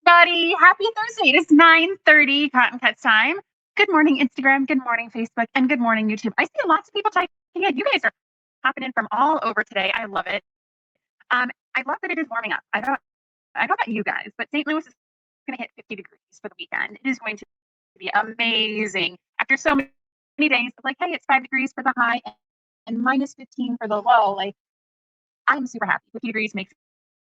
Buddy, happy Thursday. It is 9:30 Cotton Cuts time. Good morning, Instagram. Good morning, Facebook. And good morning, YouTube. I see lots of people typing in. You guys are popping in from all over today. I love it. I love that it is warming up. I don't know about you guys, but St. Louis is going to hit 50 degrees for the weekend. It is going to be amazing. After so many days, like, hey, it's 5 degrees for the high and minus 15 for the low. Like, I'm super happy. 50 degrees makes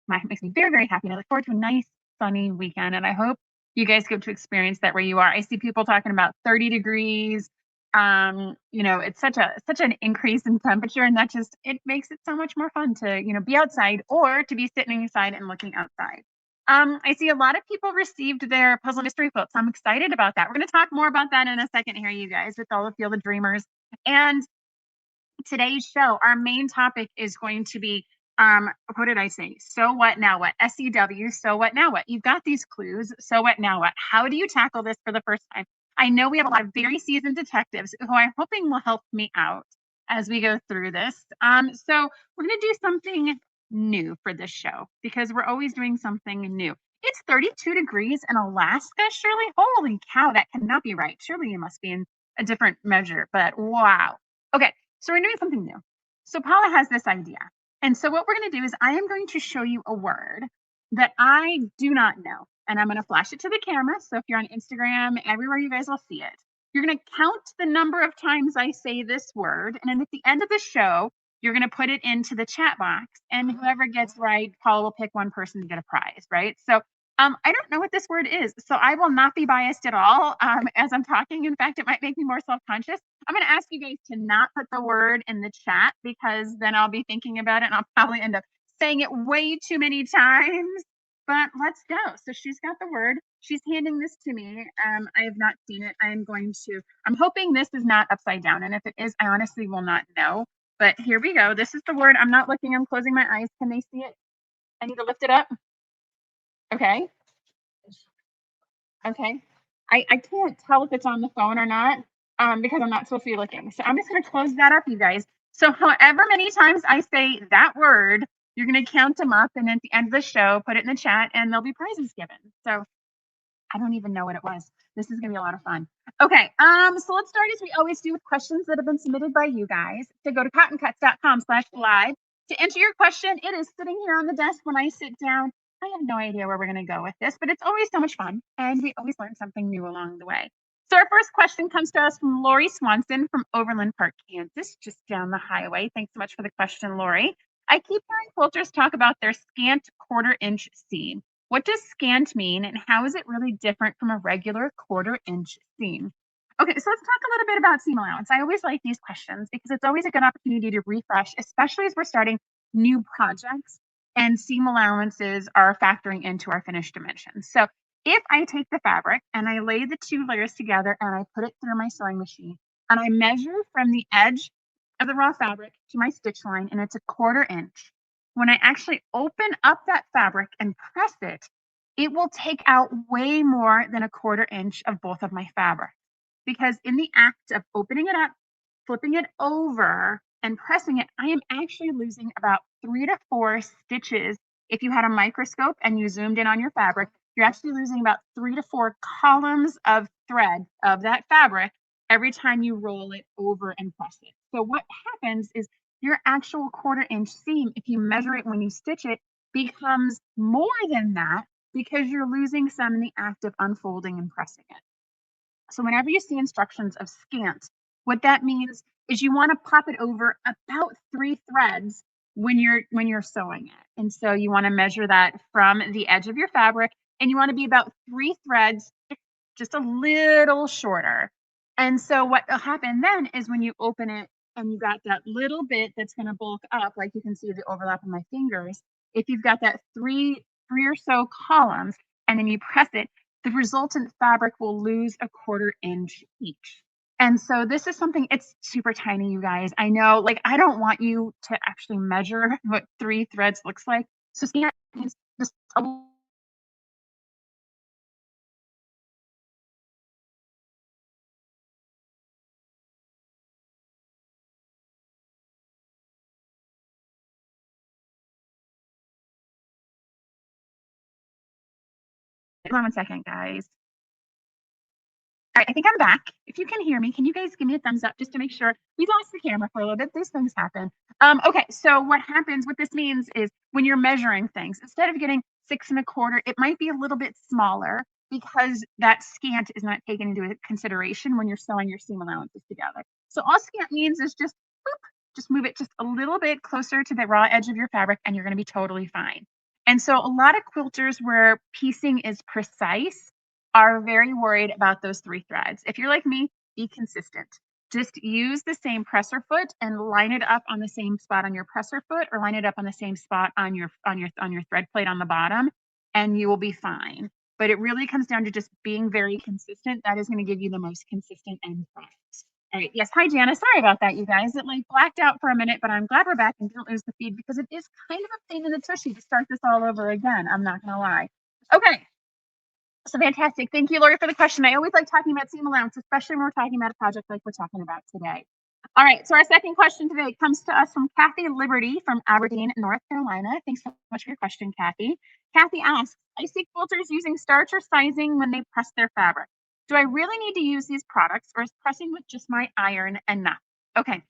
me very, very happy. And I look forward to a nice sunny weekend. And I hope you guys get to experience that where you are. I see people talking about 30 degrees. It's such an increase in temperature, and that just it makes it so much more fun to, be outside or to be sitting inside and looking outside. I see a lot of people received their puzzle mystery quilts. I'm excited about that. We're going to talk more about that in a second here, you guys, with all of Field of Dreamers. And today's show, our main topic is going to be what did I say? So what now what? SEW, so what now what? You've got these clues. So what now what? How do you tackle this for the first time? I know we have a lot of very seasoned detectives who I'm hoping will help me out as we go through this. So we're going to do something new for this show because we're always doing something new. It's 32 degrees in Alaska, Shirley. Holy cow, that cannot be right. Surely you must be in a different measure, but wow. Okay, so we're doing something new. So Paula has this idea. And so what we're going to do is I am going to show you a word that I do not know. And I'm going to flash it to the camera. So if you're on Instagram, everywhere you guys will see it. You're going to count the number of times I say this word. And then at the end of the show, you're going to put it into the chat box. And whoever gets right, Paula will pick one person to get a prize, right? So I don't know what this word is, so I will not be biased at all as I'm talking. In fact, it might make me more self-conscious. I'm going to ask you guys to not put the word in the chat because then I'll be thinking about it and I'll probably end up saying it way too many times. But let's go. So she's got the word. She's handing this to me. I have not seen it. I'm hoping this is not upside down. And if it is, I honestly will not know. But here we go. This is the word. I'm not looking. I'm closing my eyes. Can they see it? I need to lift it up. Okay. Okay. I can't tell if it's on the phone or not because I'm not supposed to be looking. So I'm just going to close that up, you guys. So however many times I say that word, you're going to count them up. And at the end of the show, put it in the chat and there'll be prizes given. So I don't even know what it was. This is going to be a lot of fun. Okay. So let's start as we always do with questions that have been submitted by you guys. So go to cottoncuts.com/live to enter your question. It is sitting here on the desk when I sit down. I have no idea where we're going to go with this, but it's always so much fun. And we always learn something new along the way. So our first question comes to us from Lori Swanson from Overland Park, Kansas, just down the highway. Thanks so much for the question, Lori. I keep hearing quilters talk about their scant quarter-inch seam. What does scant mean, and how is it really different from a regular quarter-inch seam? Okay, so let's talk a little bit about seam allowance. I always like these questions because it's always a good opportunity to refresh, especially as we're starting new projects and seam allowances are factoring into our finished dimensions. So if I take the fabric and I lay the two layers together and I put it through my sewing machine and I measure from the edge of the raw fabric to my stitch line and it's a quarter-inch, when I actually open up that fabric and press it, it will take out way more than a quarter-inch of both of my fabric. Because in the act of opening it up, flipping it over, and pressing it, I am actually losing about 3 to 4 stitches. If you had a microscope and you zoomed in on your fabric, you're actually losing about 3 to 4 columns of thread of that fabric every time you roll it over and press it. So what happens is your actual quarter-inch seam, if you measure it when you stitch it, becomes more than that because you're losing some in the act of unfolding and pressing it. So whenever you see instructions of scant, what that means is you want to pop it over about 3 threads when you're sewing it. And so you want to measure that from the edge of your fabric and you want to be about 3 threads, just a little shorter. And so what will happen then is when you open it and you got that little bit that's going to bulk up, like you can see the overlap of my fingers, if you've got that three or so columns and then you press it, the resultant fabric will lose a quarter-inch each. And so this is something, it's super tiny, you guys. I know, like, I don't want you to actually measure what 3 threads looks like. So scant is just a Hold on one second, guys. All right, I think I'm back. If you can hear me, can you guys give me a thumbs up just to make sure? We lost the camera for a little bit. These things happen. Okay, so what happens, what this means is when you're measuring things, instead of getting 6 1/4, it might be a little bit smaller because that scant is not taken into consideration when you're sewing your seam allowances together. So all scant means is just boop, just move it just a little bit closer to the raw edge of your fabric and you're going to be totally fine. And so a lot of quilters where piecing is precise are very worried about those 3 threads. If you're like me, be consistent. Just use the same presser foot and line it up on the same spot on your presser foot or line it up on the same spot on your thread plate on the bottom and you will be fine. But it really comes down to just being very consistent. That is going to give you the most consistent end product. All right. Yes. Hi, Jana. Sorry about that, you guys. It like blacked out for a minute, but I'm glad we're back and didn't lose the feed because it is kind of a pain in the tushy to start this all over again. I'm not going to lie. Okay. So fantastic. Thank you, Lori, for the question. I always like talking about seam allowance, especially when we're talking about a project like we're talking about today. All right. So our second question today comes to us from Kathy Liberty from Aberdeen, North Carolina. Thanks so much for your question, Kathy. Kathy asks, I see quilters using starch or sizing when they press their fabric. Do I really need to use these products or is pressing with just my iron enough? Okay.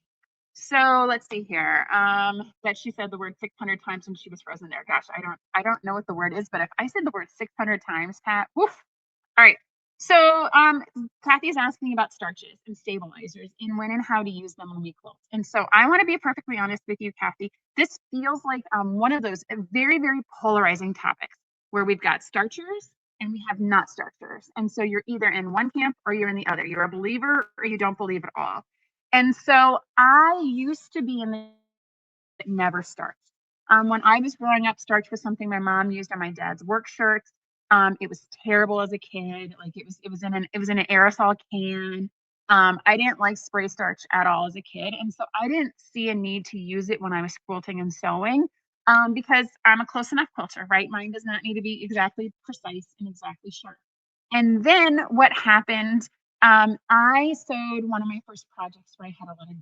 So let's see here. That she said the word 600 times when she was frozen there. Gosh, I don't know what the word is, but if I said the word 600 times, Pat, woof. All right. So Kathy is asking about starches and stabilizers and when and how to use them when we quilt. And so I want to be perfectly honest with you, Kathy. This feels like one of those very, very polarizing topics where we've got starchers and we have not starchers. And so you're either in one camp or you're in the other. You're a believer or you don't believe at all. And so I used to be in the that never starched. When I was growing up, starch was something my mom used on my dad's work shirts. It was terrible as a kid. Like it was in an aerosol can. I didn't like spray starch at all as a kid, and so I didn't see a need to use it when I was quilting and sewing. Because I'm a close enough quilter, right? Mine does not need to be exactly precise and exactly sharp. And then what happened? I sewed one of my first projects where I had a lot of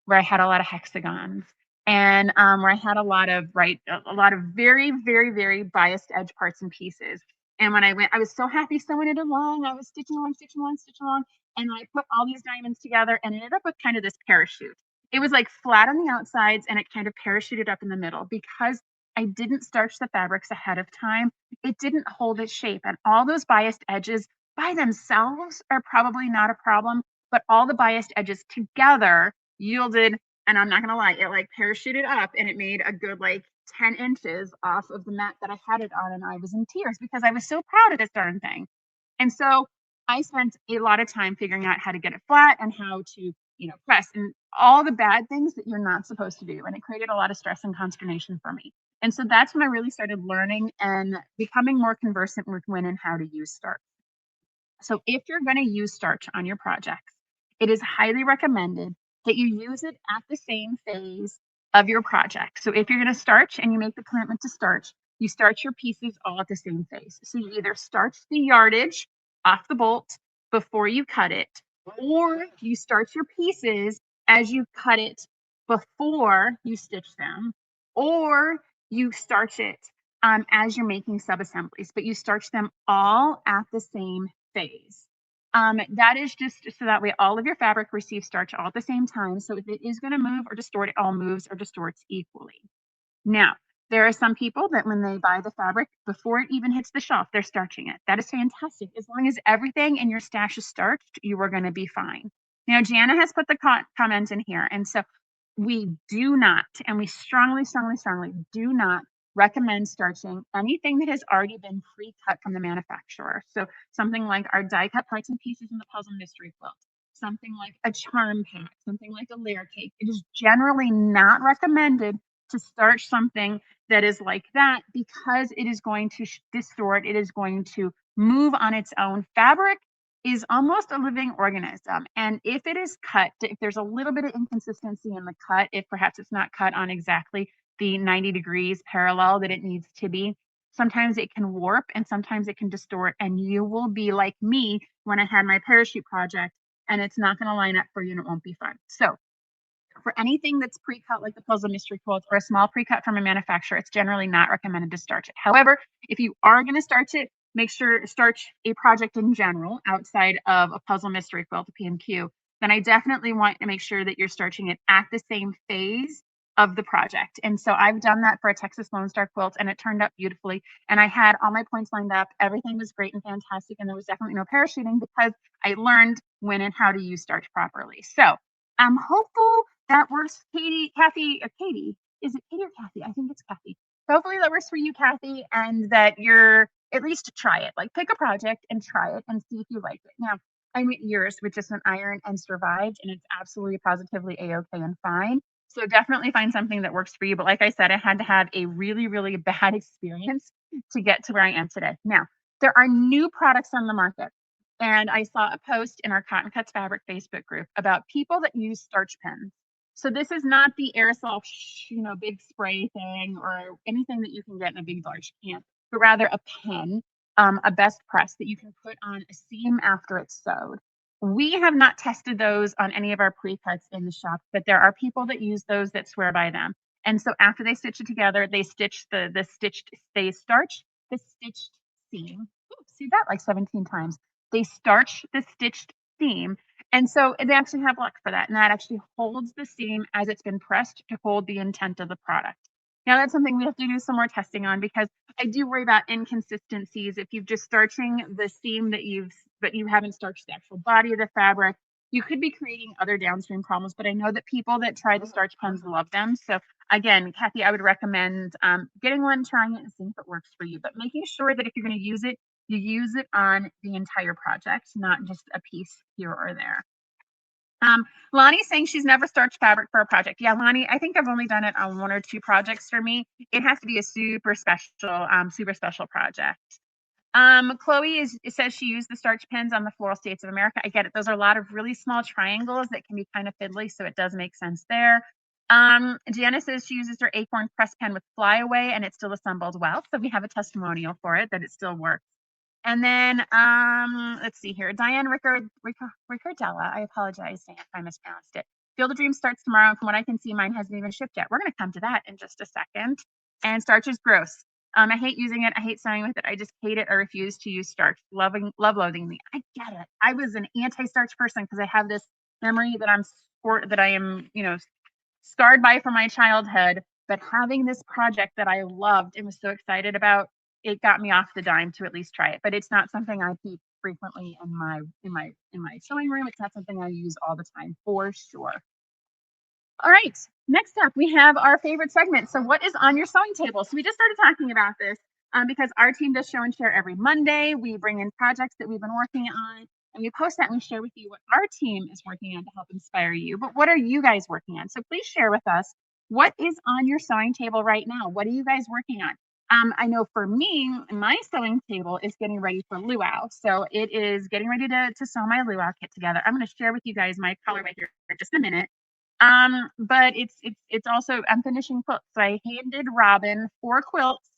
where I had a lot of hexagons and where I had a lot of a lot of very, very, very biased edge parts and pieces. And when I went, I was so happy sewing it along. I was stitching along, stitching along, stitching along, and I put all these diamonds together and ended up with kind of this parachute. It was like flat on the outsides and it kind of parachuted up in the middle because I didn't starch the fabrics ahead of time. It didn't hold its shape, and all those biased edges by themselves are probably not a problem, but all the biased edges together yielded, and I'm not gonna lie, it like parachuted up and it made a good like 10 inches off of the mat that I had it on, and I was in tears because I was so proud of this darn thing. And so I spent a lot of time figuring out how to get it flat and how to, press and all the bad things that you're not supposed to do. And it created a lot of stress and consternation for me. And so that's when I really started learning and becoming more conversant with when and how to use starch. So if you're going to use starch on your projects, it is highly recommended that you use it at the same phase of your project. So if you're going to starch and you make the commitment to starch, you starch your pieces all at the same phase. So you either starch the yardage off the bolt before you cut it, or you starch your pieces as you cut it before you stitch them, or you starch it as you're making sub-assemblies, but you starch them all at the same phase. That is just so that way all of your fabric receives starch all at the same time. So if it is going to move or distort, it all moves or distorts equally. Now, there are some people that when they buy the fabric, before it even hits the shelf, they're starching it. That is fantastic. As long as everything in your stash is starched, you are going to be fine. Now, Jana has put the comment in here. And so we do not, and we strongly, strongly, strongly do not recommend starching anything that has already been pre-cut from the manufacturer. So something like our die cut parts and pieces in the puzzle mystery quilt, something like a charm pack, something like a layer cake. It is generally not recommended to starch something that is like that because it is going to distort, it is going to move on its own. Fabric is almost a living organism. And if it is cut, if there's a little bit of inconsistency in the cut, if perhaps it's not cut on exactly the 90 degrees parallel that it needs to be, sometimes it can warp and sometimes it can distort. And you will be like me when I had my parachute project and it's not going to line up for you and it won't be fun. So for anything that's pre-cut like the puzzle mystery quilt or a small pre-cut from a manufacturer, it's generally not recommended to starch it. However, if you are going to starch it, make sure start a project in general outside of a puzzle mystery quilt, a PMQ, then I definitely want to make sure that you're starting it at the same phase of the project. And so I've done that for a Texas Lone Star quilt, and it turned out beautifully. And I had all my points lined up. Everything was great and fantastic. And there was definitely no parachuting because I learned when and how to use starch properly. So I'm hopeful that works. Katie, is it Katie or Kathy? I think it's Kathy. Hopefully that works for you, Kathy, and that you're at least try it. Like pick a project and try it and see if you like it. Now, I went yours with just an iron and survived, and it's absolutely positively a-okay and fine. So definitely find something that works for you. But like I said, I had to have a really, really bad experience to get to where I am today. Now, there are new products on the market. And I saw a post in our Cotton Cuts Fabric Facebook group about people that use starch pens. So this is not the aerosol, big spray thing or anything that you can get in a big large can, but rather a pen, a best press that you can put on a seam after it's sewed. We have not tested those on any of our pre-cuts in the shop, but there are people that use those that swear by them. And so after they stitch it together, they stitch they starch the stitched seam. Ooh, see that like 17 times. They starch the stitched seam. And so they actually have luck for that. And that actually holds the seam as it's been pressed to hold the intent of the product. Now that's something we have to do some more testing on because I do worry about inconsistencies. If you've just starching the seam but you haven't starched the actual body of the fabric, you could be creating other downstream problems. But I know that people that try the starch pens love them. So again, Kathy, I would recommend getting one, trying it, and seeing if it works for you. But making sure that if you're going to use it, you use it on the entire project, not just a piece here or there. Lonnie's saying she's never starched fabric for a project. Yeah, Lonnie, I think I've only done it on 1 or 2 projects for me. It has to be a super special project. Chloe says she used the starch pens on the Floral States of America. I get it. Those are a lot of really small triangles that can be kind of fiddly, so it does make sense there. Janice says she uses her Acorn press pen with flyaway and it still assembled well. So we have a testimonial for it that it still works. And then let's see here. Diane Ricardella. I apologize, Dan, if I mispronounced it. Field of Dreams starts tomorrow. And from what I can see, mine hasn't even shipped yet. We're going to come to that in just a second. And starch is gross. I hate using it. I hate sewing with it. I just hate it. I refuse to use starch. Love loathing me. I get it. I was an anti-starch person because I have this memory that I am, scarred by from my childhood. But having this project that I loved and was so excited about, it got me off the dime to at least try it. But it's not something I keep frequently in my sewing room. It's not something I use all the time for sure. All right, next up, we have our favorite segment. So what is on your sewing table? So we just started talking about this because our team does show and share every Monday. We bring in projects that we've been working on and we post that and we share with you what our team is working on to help inspire you. But what are you guys working on? So please share with us what is on your sewing table right now. What are you guys working on? I know for me, my sewing table is getting ready for luau. So it is getting ready to sew my luau kit together. I'm going to share with you guys my color right here for just a minute. But it's also I'm finishing quilts. So I handed Robin 4 quilts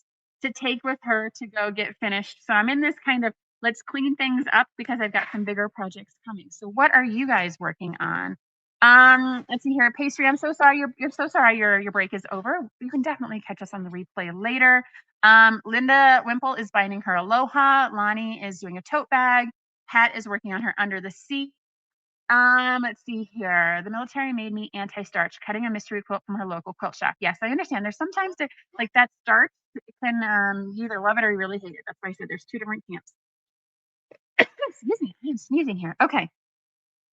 to take with her to go get finished. So I'm in this kind of let's clean things up because I've got some bigger projects coming. So what are you guys working on? Let's see here. Pastry, I'm so sorry. You're so sorry your break is over. You can definitely catch us on the replay later. Linda Wimple is binding her Aloha. Lonnie is doing a tote bag. Pat is working on her Under the Sea. Let's see here. The military made me anti-starch, cutting a mystery quilt from her local quilt shop. Yes, I understand. There's sometimes like that starch can you either love it or you really hate it. That's why I said there's 2 different camps. Excuse me, I'm sneezing here. Okay.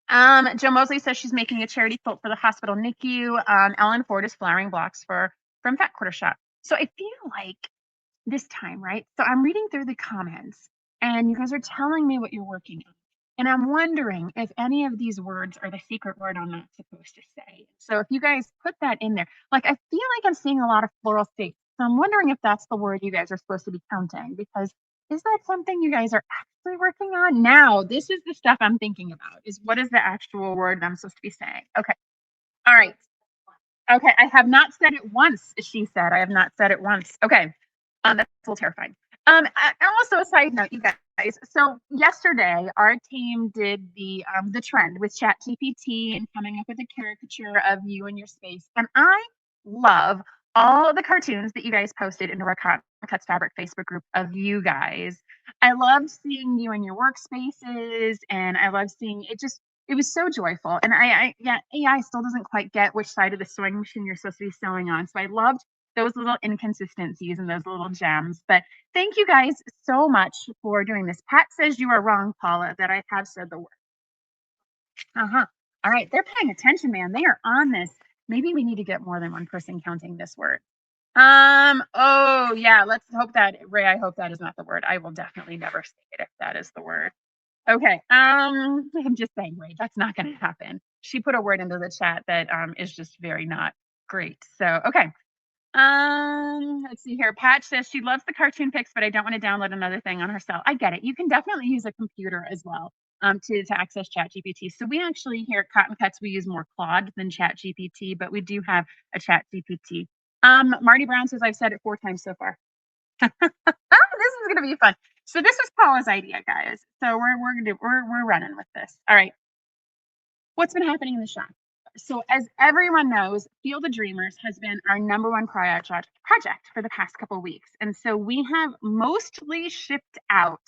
Joe Mosley says she's making a charity quilt for the hospital NICU. Ellen Ford is flowering blocks from Fat Quarter Shop. So I feel like this time, right? So I'm reading through the comments and you guys are telling me what you're working on. And I'm wondering if any of these words are the secret word I'm not supposed to say. So if you guys put that in there, like I feel like I'm seeing a lot of floral states. So I'm wondering if that's the word you guys are supposed to be counting, because is that something you guys are actually working on? Now, this is the stuff I'm thinking about, is what is the actual word I'm supposed to be saying? Okay. All right. Okay. I have not said it once, she said. I have not said it once. Okay. That's a little terrifying. Also a side note, you guys. So yesterday, our team did the trend with ChatGPT and coming up with a caricature of you and your space. And I love all the cartoons that you guys posted into our Cuts Fabric Facebook group of you guys. I loved seeing you in your workspaces, and I love seeing it. Just it was so joyful. And yeah, AI still doesn't quite get which side of the sewing machine you're supposed to be sewing on. So I loved those little inconsistencies and those little gems. But thank you guys so much for doing this. Pat says you are wrong, Paula, that I have said the word. Uh-huh. All right, they're paying attention, man. They are on this. Maybe we need to get more than one person counting this word. Oh yeah, let's hope that, Ray, I hope that is not the word. I will definitely never say it if that is the word. Okay. I'm just saying, Ray, that's not gonna happen. She put a word into the chat that is just very not great. So okay. Let's see here. Patch says she loves the cartoon pics, but I don't want to download another thing on her cell. I get it. You can definitely use a computer as well to access Chat GPT. So we actually here at Cotton Cuts, we use more Claude than Chat GPT, but we do have a Chat GPT. Marty Brown says I've said it 4 times so far. This is gonna be fun. So this was Paula's idea, guys. So we're running with this. All right. What's been happening in the shop? So, as everyone knows, Field of Dreamers has been our number one project for the past couple of weeks. And so we have mostly shipped out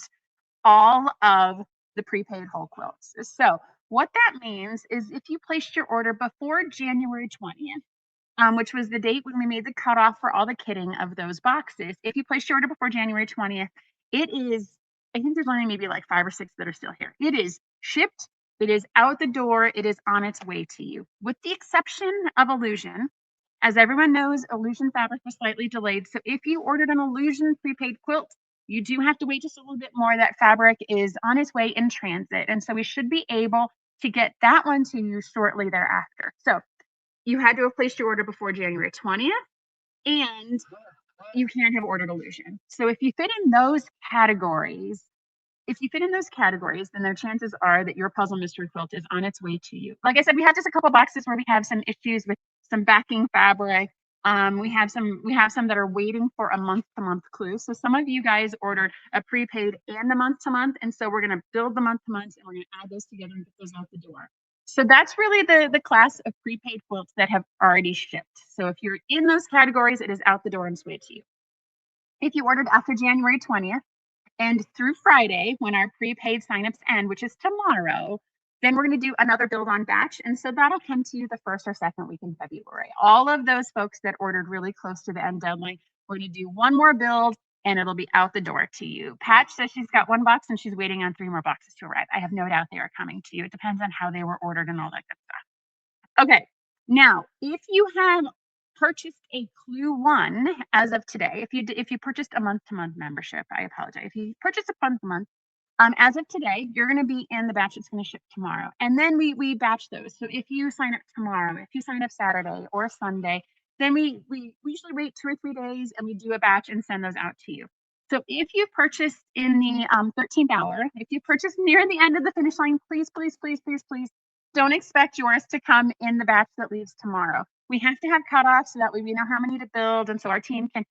all of the prepaid whole quilts. So, what that means is if you placed your order before January 20th, which was the date when we made the cutoff for all the kitting of those boxes. If you placed your order before January 20th, it is, I think there's only maybe like 5 or 6 that are still here. It is shipped, it is out the door, it is on its way to you, with the exception of Illusion. As everyone knows, Illusion fabric was slightly delayed. So if you ordered an Illusion prepaid quilt, you do have to wait just a little bit more. That fabric is on its way in transit. And so we should be able to get that one to you shortly thereafter. So you had to have placed your order before January 20th, and you can't have ordered Illusion. So if you fit in those categories, then their chances are that your puzzle mystery quilt is on its way to you. Like I said, we have just a couple boxes where we have some issues with some backing fabric. We have some that are waiting for a month-to-month clue. So some of you guys ordered a prepaid and the month-to-month, and so we're going to build the month-to-month and we're going to add those together and get those out the door. So that's really the class of prepaid quilts that have already shipped. So if you're in those categories, it is out the door and sway to you. If you ordered after January 20th, and through Friday, when our prepaid signups end, which is tomorrow, then we're going to do another build on batch. And so that'll come to you the first or second week in February. All of those folks that ordered really close to the end deadline, we're going to do one more build and it'll be out the door to you. Patch says she's got 1 box and she's waiting on 3 more boxes to arrive. I have no doubt they are coming to you. It depends on how they were ordered and all that good stuff. Okay. Now, if you have purchased a Clue 1 as of today, if you purchased a month-to-month membership, I apologize. If you purchased a month-to-month, as of today, you're going to be in the batch that's going to ship tomorrow. And then we batch those. So if you sign up tomorrow, if you sign up Saturday or Sunday, then we usually wait 2 or 3 days and we do a batch and send those out to you. So if you purchased in the 13th hour, if you purchased near the end of the finish line, please, please, please, please, please don't expect yours to come in the batch that leaves tomorrow. We have to have cutoffs so that way we know how many to build. And so our team can,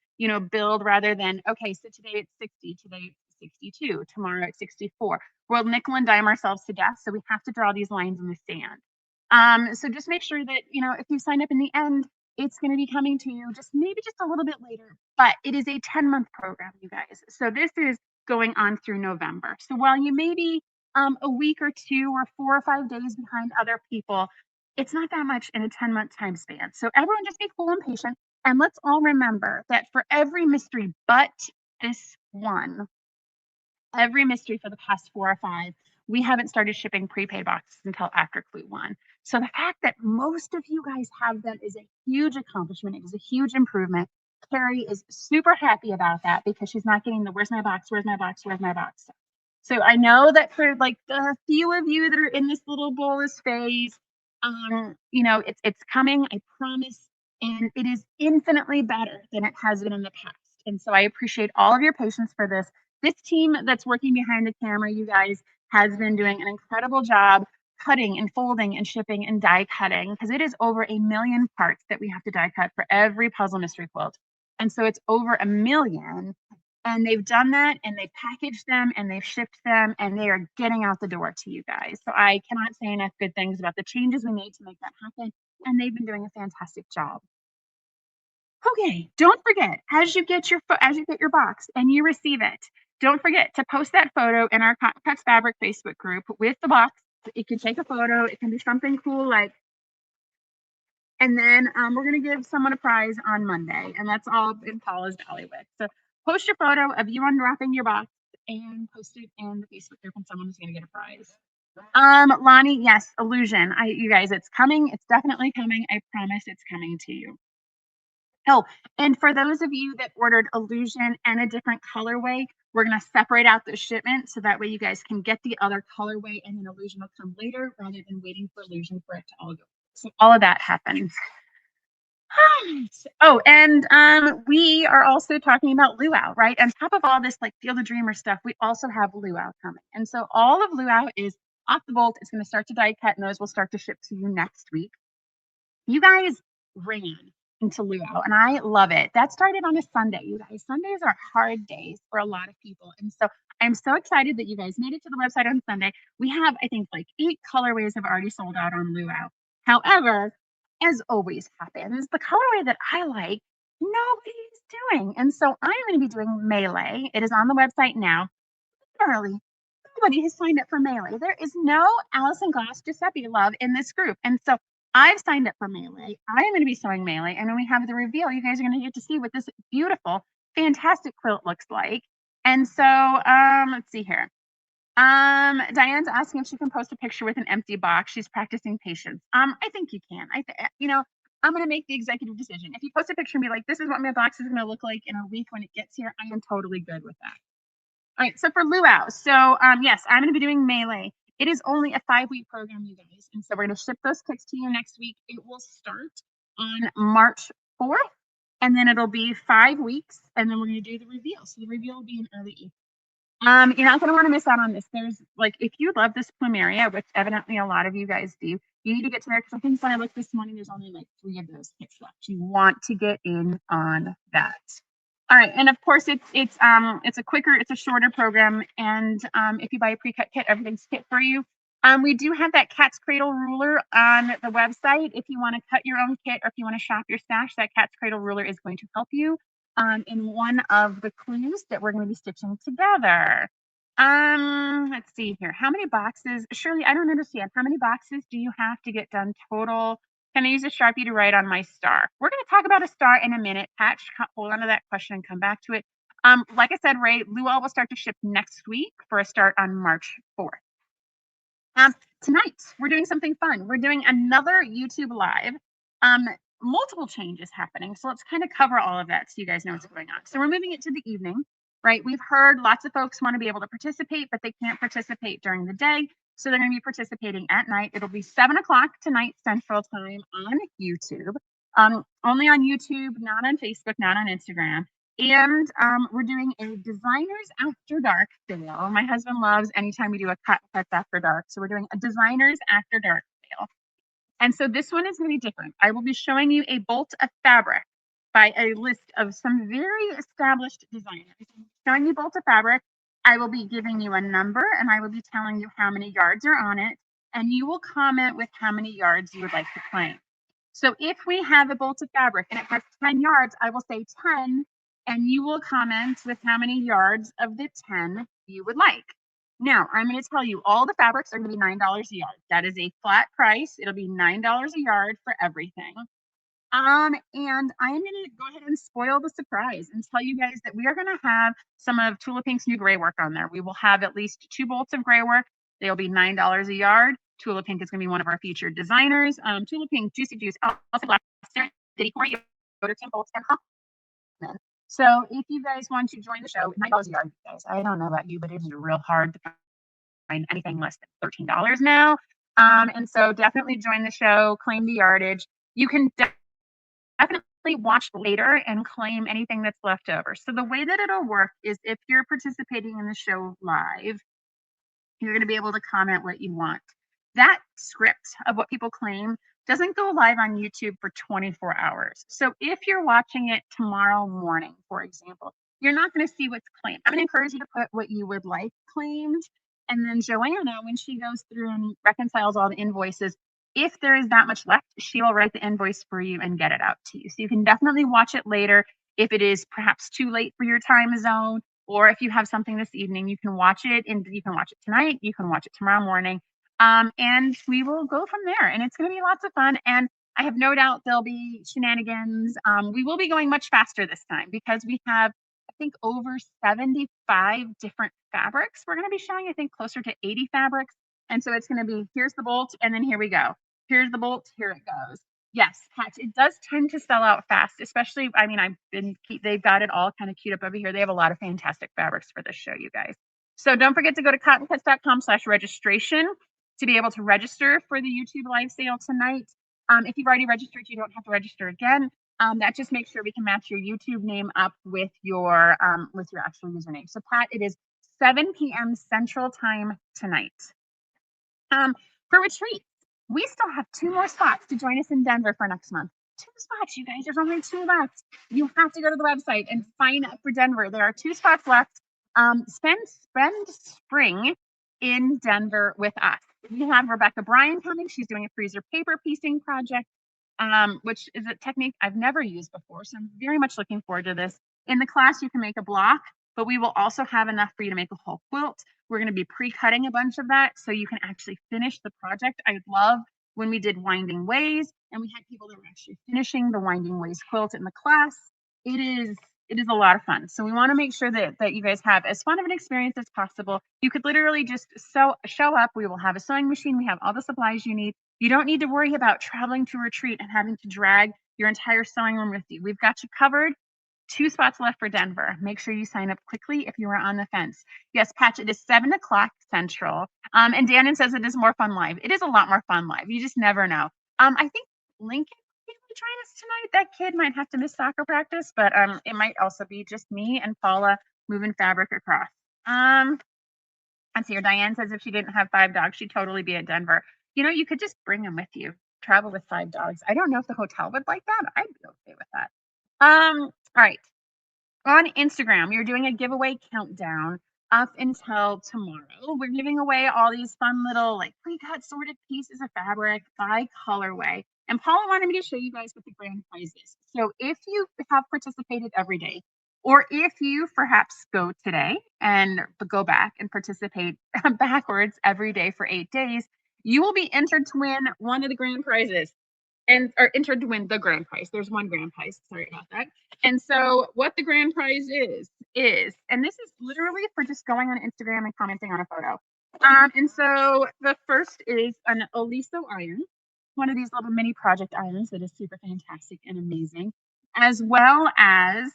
build rather than, okay, so today it's 60, today it's 62, tomorrow it's 64. We'll nickel and dime ourselves to death. So we have to draw these lines in the sand. So just make sure that, if you sign up in the end, it's going to be coming to you just a little bit later. But it is a 10-month program, you guys. So this is going on through November. So while you may be a week or 2 or 4 or 5 days behind other people, it's not that much in a 10-month time span. So everyone just be cool and patient. And let's all remember that for every mystery but this one, every mystery for the past 4 or 5, we haven't started shipping prepaid boxes until after Clue 1. So the fact that most of you guys have them is a huge accomplishment. It is a huge improvement. Carrie is super happy about that because she's not getting the where's my box, where's my box, where's my box. So I know that for like the few of you that are in this little bolus phase, it's coming, I promise, and it is infinitely better than it has been in the past. And so I appreciate all of your patience for this. This team that's working behind the camera, you guys, has been doing an incredible job cutting and folding and shipping and die cutting because it is over 1 million parts that we have to die cut for every puzzle mystery quilt. And so it's over 1 million. And they've done that and they've packaged them and they've shipped them and they are getting out the door to you guys. So I cannot say enough good things about the changes we made to make that happen. And they've been doing a fantastic job. Okay, don't forget as you get your box and you receive it, don't forget to post that photo in our Cuts Fabric Facebook group with the box. You can take a photo. It can be something cool like, and then we're gonna give someone a prize on Monday, and that's all in Paula's bailiwick. So post your photo of you unwrapping your box and post it in the Facebook group, and someone is gonna get a prize. Lonnie, yes, illusion. You guys, it's coming. It's definitely coming. I promise it's coming to you. Oh, and for those of you that ordered illusion and a different colorway, we're going to separate out the shipment so that way you guys can get the other colorway and then illusion will come later rather than waiting for illusion for it to all go. So all of that happens. Oh, and we are also talking about luau, right? On top of all this like Field of Dreamer stuff, we also have luau coming. And so all of luau is off the bolt. It's going to start to die cut and those will start to ship to you next week. You guys ran into luau and I love it. That started on a Sunday, you guys. Sundays are hard days for a lot of people. And so I'm so excited that you guys made it to the website on Sunday. We have, I think, like 8 colorways have already sold out on luau. However, as always happens, the colorway that I like, nobody's doing. And so I'm going to be doing melee. It is on the website now. Literally, nobody has signed up for melee. There is no Allison Goss Giuseppe love in this group. And so I've signed up for melee. I am going to be sewing melee. And when we have the reveal, you guys are going to get to see what this beautiful, fantastic quilt looks like. And so let's see here. Diane's asking if she can post a picture with an empty box. She's practicing patience. I think you can. I'm going to make the executive decision. If you post a picture and be like, this is what my box is going to look like in a week when it gets here, I am totally good with that. All right, so for luau, yes, I'm going to be doing melee. It is only a 5-week program, you guys, and so we're going to ship those kits to you next week. It will start on March 4th, and then it'll be 5 weeks, and then we're going to do the reveal. So the reveal will be in early April. You're not going to want to miss out on this. There's like, if you love this plumeria, which evidently a lot of you guys do, you need to get to there because I think when I looked this morning, there's only like 3 of those kits left. You want to get in on that. All right, and of course it's a shorter program, and if you buy a pre-cut kit, everything's kit for you. We do have that cat's cradle ruler on the website. If you want to cut your own kit or if you want to shop your stash, that cat's cradle ruler is going to help you in one of the clues that we're going to be stitching together. Let's see here. How many boxes? Shirley, I don't understand. How many boxes do you have to get done total? Can I use a Sharpie to write on my star? We're going to talk about a star in a minute. Patch, hold on to that question and come back to it. Like I said, Ray, luau will start to ship next week for a start on March 4th. Tonight, we're doing something fun. We're doing another YouTube Live. Multiple changes happening. So let's kind of cover all of that so you guys know what's going on. So we're moving it to the evening, right? We've heard lots of folks want to be able to participate, but they can't participate during the day. So they're going to be participating at night. It'll be 7 o'clock tonight Central Time on YouTube. Only on YouTube, not on Facebook, not on Instagram. And we're doing a Designers After Dark sale. My husband loves anytime we do a cuts after dark. So we're doing a Designers After Dark sale. And so this one is going to be different. I will be showing you a bolt of fabric by a list of some very established designers. Showing you bolt of fabric. I will be giving you a number and I will be telling you how many yards are on it. And you will comment with how many yards you would like to claim. So if we have a bolt of fabric and it has 10 yards, I will say 10 and you will comment with how many yards of the 10 you would like. Now, I'm going to tell you all the fabrics are going to be $9 a yard. That is a flat price. It'll be $9 a yard for everything. And I am going to go ahead and spoil the surprise and tell you guys that we are going to have some of Tula Pink's new gray work on there. We will have at least 2 bolts of gray work. They'll be $9 a yard. Tula Pink is going to be one of our featured designers. Tula Pink, Juicy Juice, also Black, Diddy Corey, Yoder Tim Bolts, and Hoffman. So if you guys want to join the show, $9 a yard, guys. I don't know about you, but it is real hard to find anything less than $13 now. And so definitely join the show, claim the yardage. You can definitely watch later and claim anything that's left over. So the way that it'll work is if you're participating in the show live, you're going to be able to comment what you want. That script of what people claim doesn't go live on YouTube for 24 hours. So if you're watching it tomorrow morning, for example, you're not going to see what's claimed. I'm going to encourage you to put what you would like claimed. And then Joanna, when she goes through and reconciles all the invoices, If there is that much left, she will write the invoice for you and get it out to you. So you can definitely watch it later if it is perhaps too late for your time zone, or if you have something this evening, you can watch it, and you can watch it tonight, you can watch it tomorrow morning, and we will go from there. And it's going to be lots of fun. And I have no doubt there'll be shenanigans. We will be going much faster this time because we have, I think, over 75 different fabrics. We're going to be showing, I think, closer to 80 fabrics. And so it's going to be, here's the bolt, and then here we go. Here's the bolt, here it goes. Yes, Patch, it does tend to sell out fast, especially, I mean, they've got it all kind of queued up over here. They have a lot of fantastic fabrics for this show, you guys. So don't forget to go to cottoncuts.com/registration to be able to register for the YouTube live sale tonight. If you've already registered, you don't have to register again. That just makes sure we can match your YouTube name up with your actual username. So Pat, it is 7 p.m. Central Time tonight. For retreats, we still have 2 more spots to join us in Denver for next month. 2 spots, you guys. There's only 2 left. You have to go to the website and sign up for Denver. There are 2 spots left. Spend spring in Denver with us. We have Rebecca Bryan coming. She's doing a freezer paper piecing project, which is a technique I've never used before. So I'm very much looking forward to this. In the class, you can make a block, but we will also have enough for you to make a whole quilt. We're going to be pre-cutting a bunch of that so you can actually finish the project. I love when we did Winding Ways and we had people that were actually finishing the Winding Ways quilt in the class. It is a lot of fun. So we want to make sure that you guys have as fun of an experience as possible. You could literally just show up. We will have a sewing machine. We have all the supplies you need. You don't need to worry about traveling to retreat and having to drag your entire sewing room with you. We've got you covered. 2 spots left for Denver. Make sure you sign up quickly if you are on the fence. Yes, Patch, it is 7 o'clock Central. And Dannon says it is more fun live. It is a lot more fun live. You just never know. I think Lincoln will join us tonight. That kid might have to miss soccer practice, but it might also be just me and Paula moving fabric across. Let's see here. Diane says if she didn't have 5 dogs, she'd totally be at Denver. You know, you could just bring them with you. Travel with 5 dogs. I don't know if the hotel would like that. I'd be okay with that. All right. On Instagram, you're doing a giveaway countdown up until tomorrow. We're giving away all these fun little like pre-cut sorted pieces of fabric by colorway. And Paula wanted me to show you guys what the grand prize is. So if you have participated every day, or if you perhaps go today and go back and participate backwards every day for 8 days, you will be entered to win one of the grand prizes. And are entered to win the grand prize. There's one grand prize. Sorry about that. And so what the grand prize is, and this is literally for just going on Instagram and commenting on a photo. And so the first is an Oliso iron, one of these little mini project irons that is super fantastic and amazing, as well as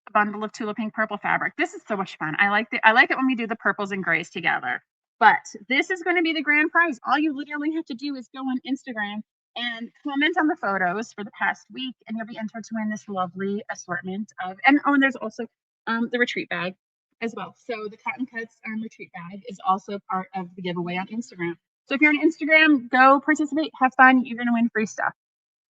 a bundle of Tula Pink purple fabric. This is so much fun. I like it when we do the purples and grays together. But this is going to be the grand prize. All you literally have to do is go on Instagram and comment on the photos for the past week, and you'll be entered to win this lovely assortment of, and there's also the retreat bag as well. So the Cotton Cuts retreat bag is also part of the giveaway on Instagram. So if you're on Instagram, go participate, have fun. You're going to win free stuff.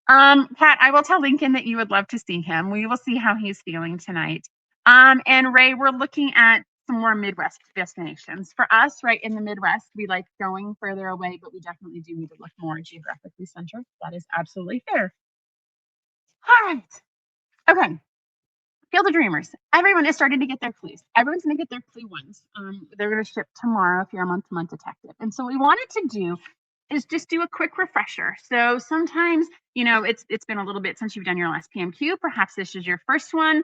Pat, I will tell Lincoln that you would love to see him. We will see how he's feeling tonight. And Ray, we're looking at some more Midwest destinations. For us, right in the Midwest, we like going further away, but we definitely do need to look more geographically centered. That is absolutely fair. All right. Okay. Field of Dreamers. Everyone is starting to get their clues. Everyone's going to get their clue ones. They're going to ship tomorrow if you're a month-to-month detective. And so what we wanted to do is just do a quick refresher. So sometimes, you know, it's been a little bit since you've done your last PMQ. Perhaps this is your first one.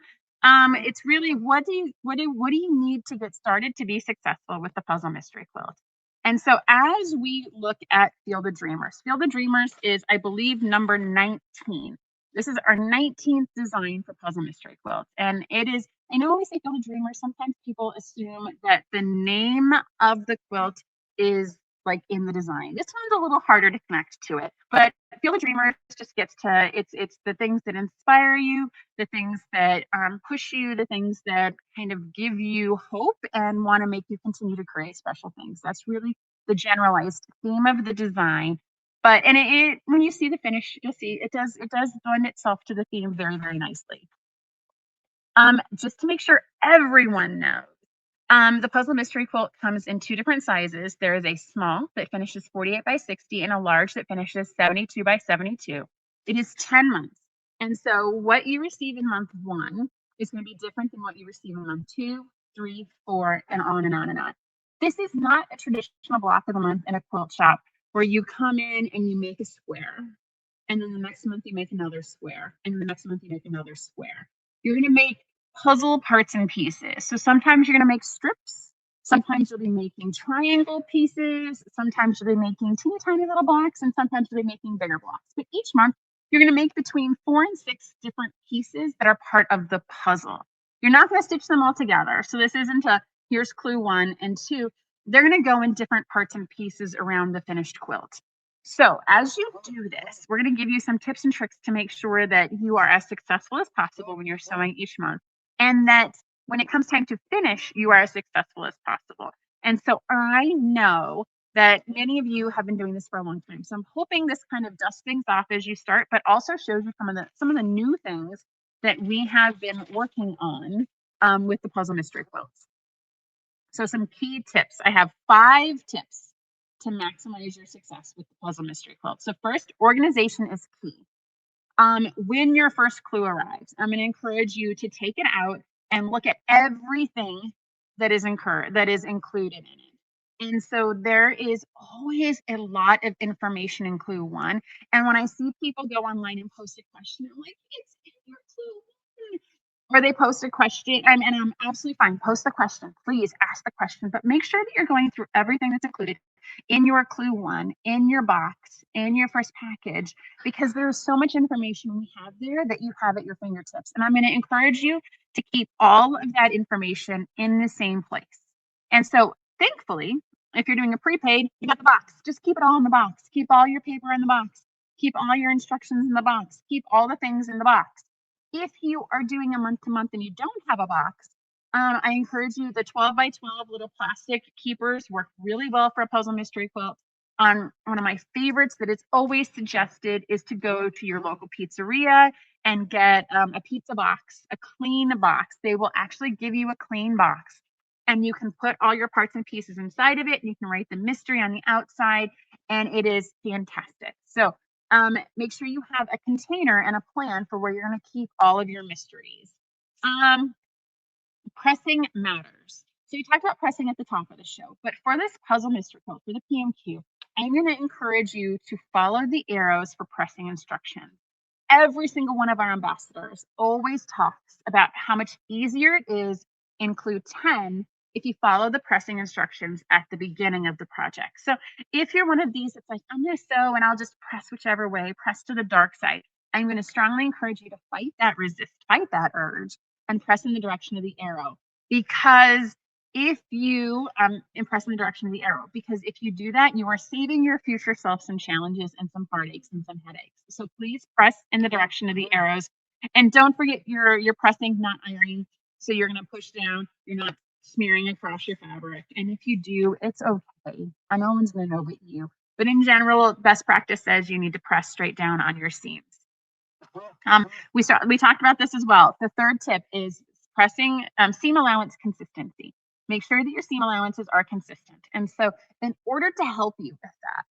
It's really what do you need to get started to be successful with the puzzle mystery quilt? And so as we look at Field of Dreamers is, I believe, number 19. This is our 19th design for puzzle mystery quilt. And it is, I know when we say Field of Dreamers, sometimes people assume that the name of the quilt is like in the design. This one's a little harder to connect to it, but Field of Dreamers just gets to, it's the things that inspire you, the things that push you, the things that kind of give you hope and want to make you continue to create special things. That's really the generalized theme of the design. But, and it when you see the finish, you'll see it does lend itself to the theme very, very nicely. Just to make sure everyone knows, The puzzle mystery quilt comes in 2 different sizes. There is a small that finishes 48 by 60 and a large that finishes 72 by 72. It is 10 months. And so what you receive in month 1 is going to be different than what you receive in month 2, 3, 4, and on and on and on. This is not a traditional block of the month in a quilt shop where you come in and you make a square. And then the next month you make another square. And the next month you make another square. You're going to make puzzle parts and pieces. So sometimes you're going to make strips. Sometimes you'll be making triangle pieces. Sometimes you'll be making teeny tiny little blocks. And sometimes you'll be making bigger blocks. But each month, you're going to make between 4 and 6 different pieces that are part of the puzzle. You're not going to stitch them all together. So this isn't a here's clue 1 and 2. They're going to go in different parts and pieces around the finished quilt. So as you do this, we're going to give you some tips and tricks to make sure that you are as successful as possible when you're sewing each month, and that when it comes time to finish, you are as successful as possible. And so I know that many of you have been doing this for a long time. So I'm hoping this kind of dusts things off as you start, but also shows you some of the new things that we have been working on with the puzzle mystery quilts. So some key tips. I have 5 tips to maximize your success with the puzzle mystery quilt. So first, organization is key. When your first clue arrives, I'm going to encourage you to take it out and look at everything that is included in it. And so there is always a lot of information in clue 1. And when I see people go online and post a question, I'm like, it's in your clue 1. Or they post a question, and I'm absolutely fine. Post the question, please ask the question, but make sure that you're going through everything that's included in your clue 1, in your box, in your first package, because there's so much information we have there that you have at your fingertips. And I'm going to encourage you to keep all of that information in the same place. And so thankfully, if you're doing a prepaid, you got the box. Just keep it all in the box. Keep all your paper in the box. Keep all your instructions in the box. Keep all the things in the box. If you are doing a month to month and you don't have a box, I encourage you, the 12 by 12 little plastic keepers work really well for a puzzle mystery quilt. One of my favorites that is always suggested is to go to your local pizzeria and get a pizza box, a clean box. They will actually give you a clean box, and you can put all your parts and pieces inside of it, and you can write the mystery on the outside, and it is fantastic. So make sure you have a container and a plan for where you're going to keep all of your mysteries. Pressing matters. So you talked about pressing at the top of the show, but for this puzzle mystery quilt, for the PMQ, I'm going to encourage you to follow the arrows for pressing instructions. Every single one of our ambassadors always talks about how much easier it is in clue 10 if you follow the pressing instructions at the beginning of the project. So if you're one of these, it's like, I'm going to sew and I'll just press whichever way, press to the dark side. I'm going to strongly encourage you to fight that urge, and press in the direction of the arrow. Because if you press in the direction of the arrow, because if you do that, you are saving your future self some challenges and some heartaches and some headaches. So please press in the direction of the arrows, and don't forget you're pressing, not ironing. So you're going to push down. You're not smearing across your fabric. And if you do, it's okay. No one's going to know but you. But in general, best practice says you need to press straight down on your seams. We talked about this as well. The third tip is pressing seam allowance consistency. Make sure that your seam allowances are consistent. And so in order to help you with that,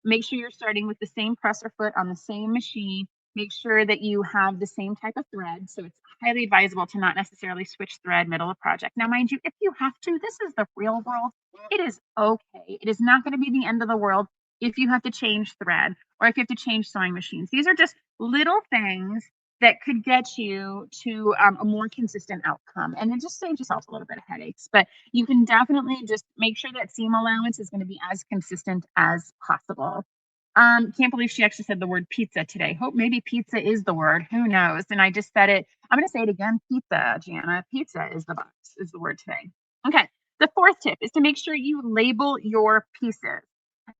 make sure you're starting with the same presser foot on the same machine. Make sure that you have the same type of thread. So it's highly advisable to not necessarily switch thread middle of project. Now, mind you, if you have to, this is the real world. It is okay. It is not going to be the end of the world if you have to change thread or if you have to change sewing machines. These are just little things that could get you to a more consistent outcome, and it just saves yourself a little bit of headaches. But you can definitely just make sure that seam allowance is going to be as consistent as possible. Can't believe she actually said the word pizza today. Hope maybe pizza is the word. Who knows? And I just said it. I'm going to say it again. Pizza, Jana. Pizza is the word today. Okay. The fourth tip is to make sure you label your pieces.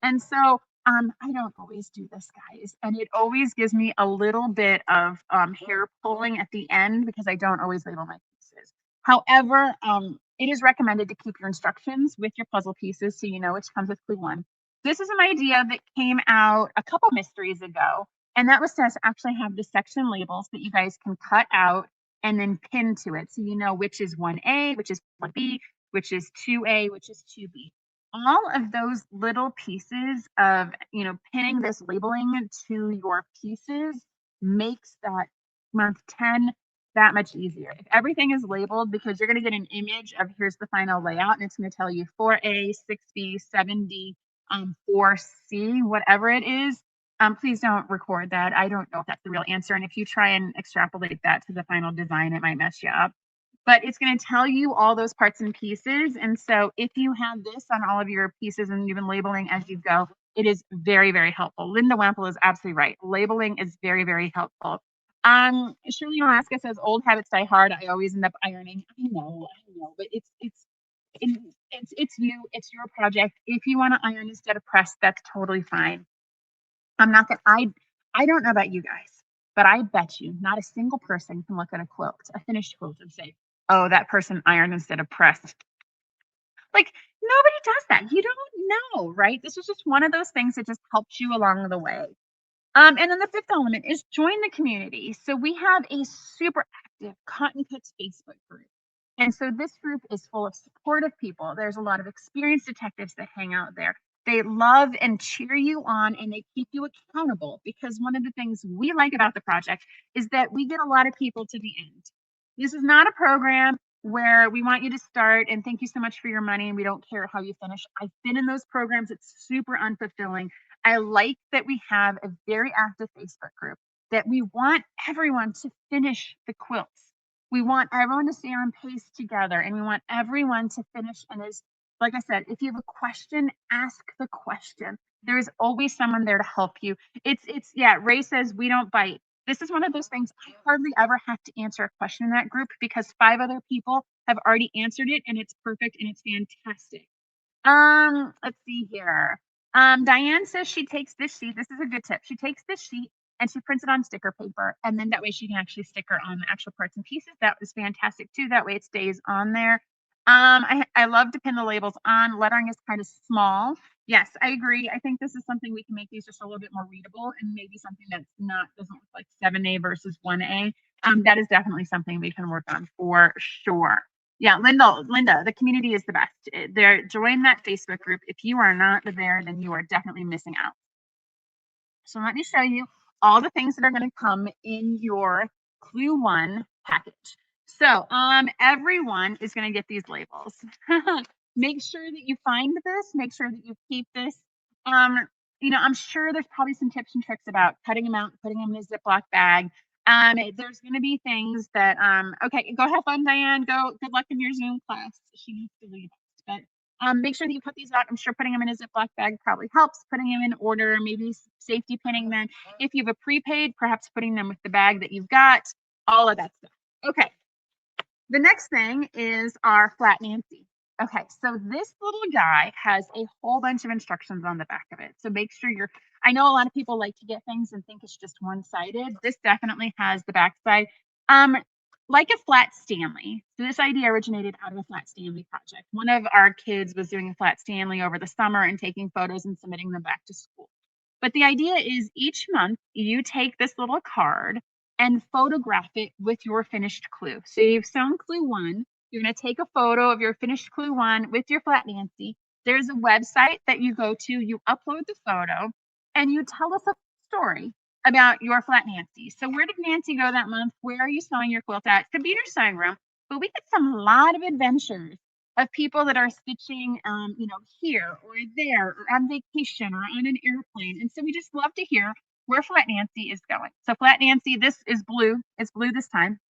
And so I don't always do this, guys, and it always gives me a little bit of hair pulling at the end because I don't always label my pieces. However, it is recommended to keep your instructions with your puzzle pieces so you know which comes with clue 1. This is an idea that came out a couple mysteries ago, and that was to actually have the section labels that you guys can cut out and then pin to it so you know which is 1A, which is 1B, which is 2A, which is 2B. All of those little pieces of, pinning this labeling to your pieces makes that month 10 that much easier. If everything is labeled, because you're going to get an image of here's the final layout, and it's going to tell you 4A, 6B, 7D, 4C, whatever it is. Please don't record that. I don't know if that's the real answer. And if you try and extrapolate that to the final design, it might mess you up. But it's going to tell you all those parts and pieces. And so if you have this on all of your pieces and you've been labeling as you go, it is very, very helpful. Linda Wample is absolutely right. Labeling is very, very helpful. Shirley Alaska says, old habits die hard. I always end up ironing. I know, but it's you, it's your project. If you want to iron instead of press, that's totally fine. I'm not gonna, I don't know about you guys, but I bet you not a single person can look at a quilt, a finished quilt, and say, oh, that person ironed instead of pressed. Like, nobody does that. You don't know, right? This is just one of those things that just helps you along the way. And then the fifth element is join the community. So we have a super active Cotton Cuts Facebook group. And so this group is full of supportive people. There's a lot of experienced detectives that hang out there. They love and cheer you on, and they keep you accountable, because one of the things we like about the project is that we get a lot of people to the end. This is not a program where we want you to start and thank you so much for your money and we don't care how you finish. I've been in those programs. It's super unfulfilling. I like that we have a very active Facebook group, that we want everyone to finish the quilts. We want everyone to stay on pace together, and we want everyone to finish. And as, like I said, if you have a question, ask the question. There is always someone there to help you. Yeah, Ray says we don't bite. This is one of those things I hardly ever have to answer a question in that group, because 5 other people have already answered it, and it's perfect and it's fantastic. Let's see here. Diane says she takes this sheet. This is a good tip. She takes this sheet and she prints it on sticker paper, and then that way she can actually sticker on the actual parts and pieces. That was fantastic too. That way it stays on there. I love to pin the labels on. Lettering is kind of small. Yes, I agree. I think this is something we can make these just a little bit more readable, and maybe something that's doesn't look like 7A versus 1A. That is definitely something we can work on for sure. Yeah, Linda, the community is the best. Join that Facebook group. If you are not there, then you are definitely missing out. So let me show you all the things that are going to come in your Clue 1 package. So everyone is going to get these labels. Make sure that you find this. Make sure that you keep this. I'm sure there's probably some tips and tricks about cutting them out, putting them in a Ziploc bag. There's going to be things that, okay, go have fun, Diane. Good luck in your Zoom class. She needs to leave us, but make sure that you put these out. I'm sure putting them in a Ziploc bag probably helps. Putting them in order, maybe safety pinning them. If you have a prepaid, perhaps putting them with the bag that you've got, all of that stuff. Okay. The next thing is our Flat Nancy. Okay, so this little guy has a whole bunch of instructions on the back of it. So make sure I know a lot of people like to get things and think it's just one-sided. This definitely has the backside. Like a flat Stanley. So this idea originated out of a flat Stanley project. One of our kids was doing a flat Stanley over the summer and taking photos and submitting them back to school. But the idea is each month you take this little card and photograph it with your finished clue. So you've sewn Clue 1. You're going to take a photo of your finished Clue 1 with your Flat Nancy. There's a website that you go to, you upload the photo, and you tell us a story about your Flat Nancy. So where did Nancy go that month? Where are you sewing your quilt at? Could be in your sewing room, but we get a lot of adventures of people that are stitching, here or there, or on vacation, or on an airplane. And so we just love to hear where Flat Nancy is going. So Flat Nancy, this is blue. It's blue this time.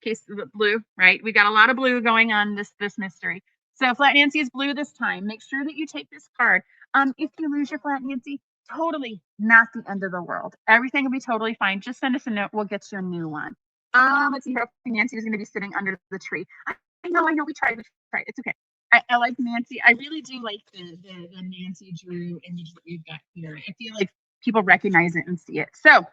Case blue, right? We got a lot of blue going on this mystery. So Flat Nancy is blue this time. Make sure that you take this card. If you lose your Flat Nancy, totally not the end of the world. Everything will be totally fine. Just send us a note. We'll get you a new one. Let's see. Nancy is going to be sitting under the tree. I know. We tried. It's okay. I like Nancy. I really do like the Nancy Drew image that we've got here. I feel like people recognize it and see it. So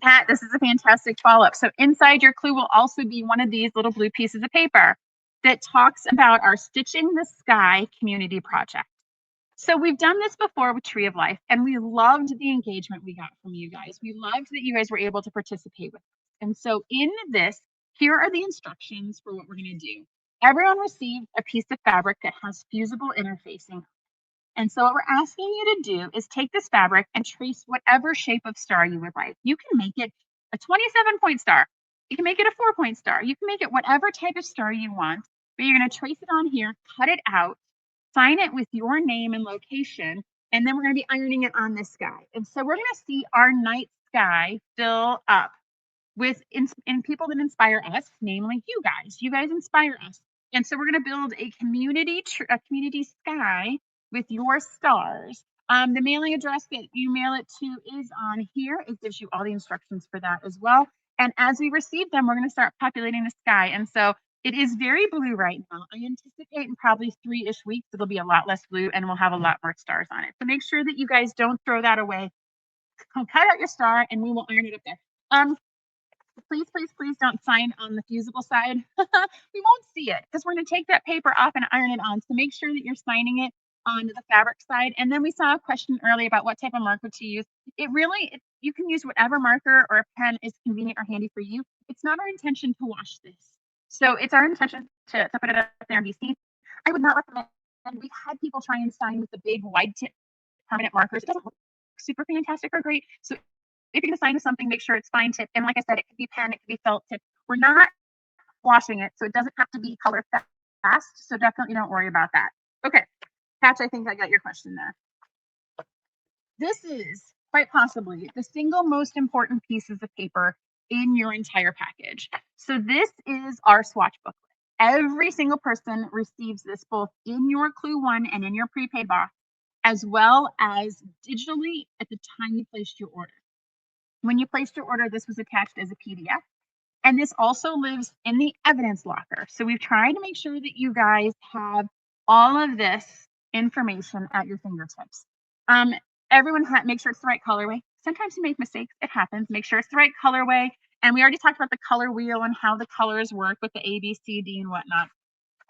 Pat, this is a fantastic follow-up. So inside your clue will also be one of these little blue pieces of paper that talks about our Stitching the Sky community project. So we've done this before with Tree of Life, and we loved the engagement we got from you guys. We loved that you guys were able to participate with us. And so in this, here are the instructions for what we're going to do. everyone received a piece of fabric that has fusible interfacing. And so what we're asking you to do is take this fabric and trace whatever shape of star you would like. You can make it a 27-point star. You can make it a 4-point star. You can make it whatever type of star you want, but you're going to trace it on here, cut it out, sign it with your name and location, and then we're going to be ironing it on this sky. And so we're going to see our night sky fill up with people that inspire us, namely you guys. You guys inspire us. And so we're going to build a community sky with your stars. The mailing address that you mail it to is on here. It gives you all the instructions for that as well. And as we receive them, we're going to start populating the sky. And so it is very blue right now. I anticipate in probably 3-ish weeks, it'll be a lot less blue and we'll have a lot more stars on it. So make sure that you guys don't throw that away. Cut out your star and we will iron it up there. Please, please, please don't sign on the fusible side. We won't see it because we're going to take that paper off and iron it on. So make sure that you're signing it on the fabric side. And then we saw a question earlier about what type of marker to use. You can use whatever marker or a pen is convenient or handy for you. It's not our intention to wash this. So it's our intention to put it up there and be seen. I would not recommend, we've had people try and sign with the big wide tip permanent markers. It doesn't look super fantastic or great. So if you're going to sign with something, make sure it's fine tip. And like I said, it could be pen, it could be felt tip. We're not washing it, so it doesn't have to be color fast. So definitely don't worry about that. Okay, Patch, I think I got your question there. This is quite possibly the single most important pieces of paper in your entire package. So this is our swatch booklet. Every single person receives this both in your Clue 1 and in your prepaid box, as well as digitally at the time you placed your order. When you placed your order, this was attached as a PDF. And this also lives in the evidence locker. So we've tried to make sure that you guys have all of this information at your fingertips. Everyone make sure it's the right colorway. Sometimes you make mistakes. It happens. Make sure it's the right colorway. And we already talked about the color wheel and how the colors work with the A, B, C, D, and whatnot.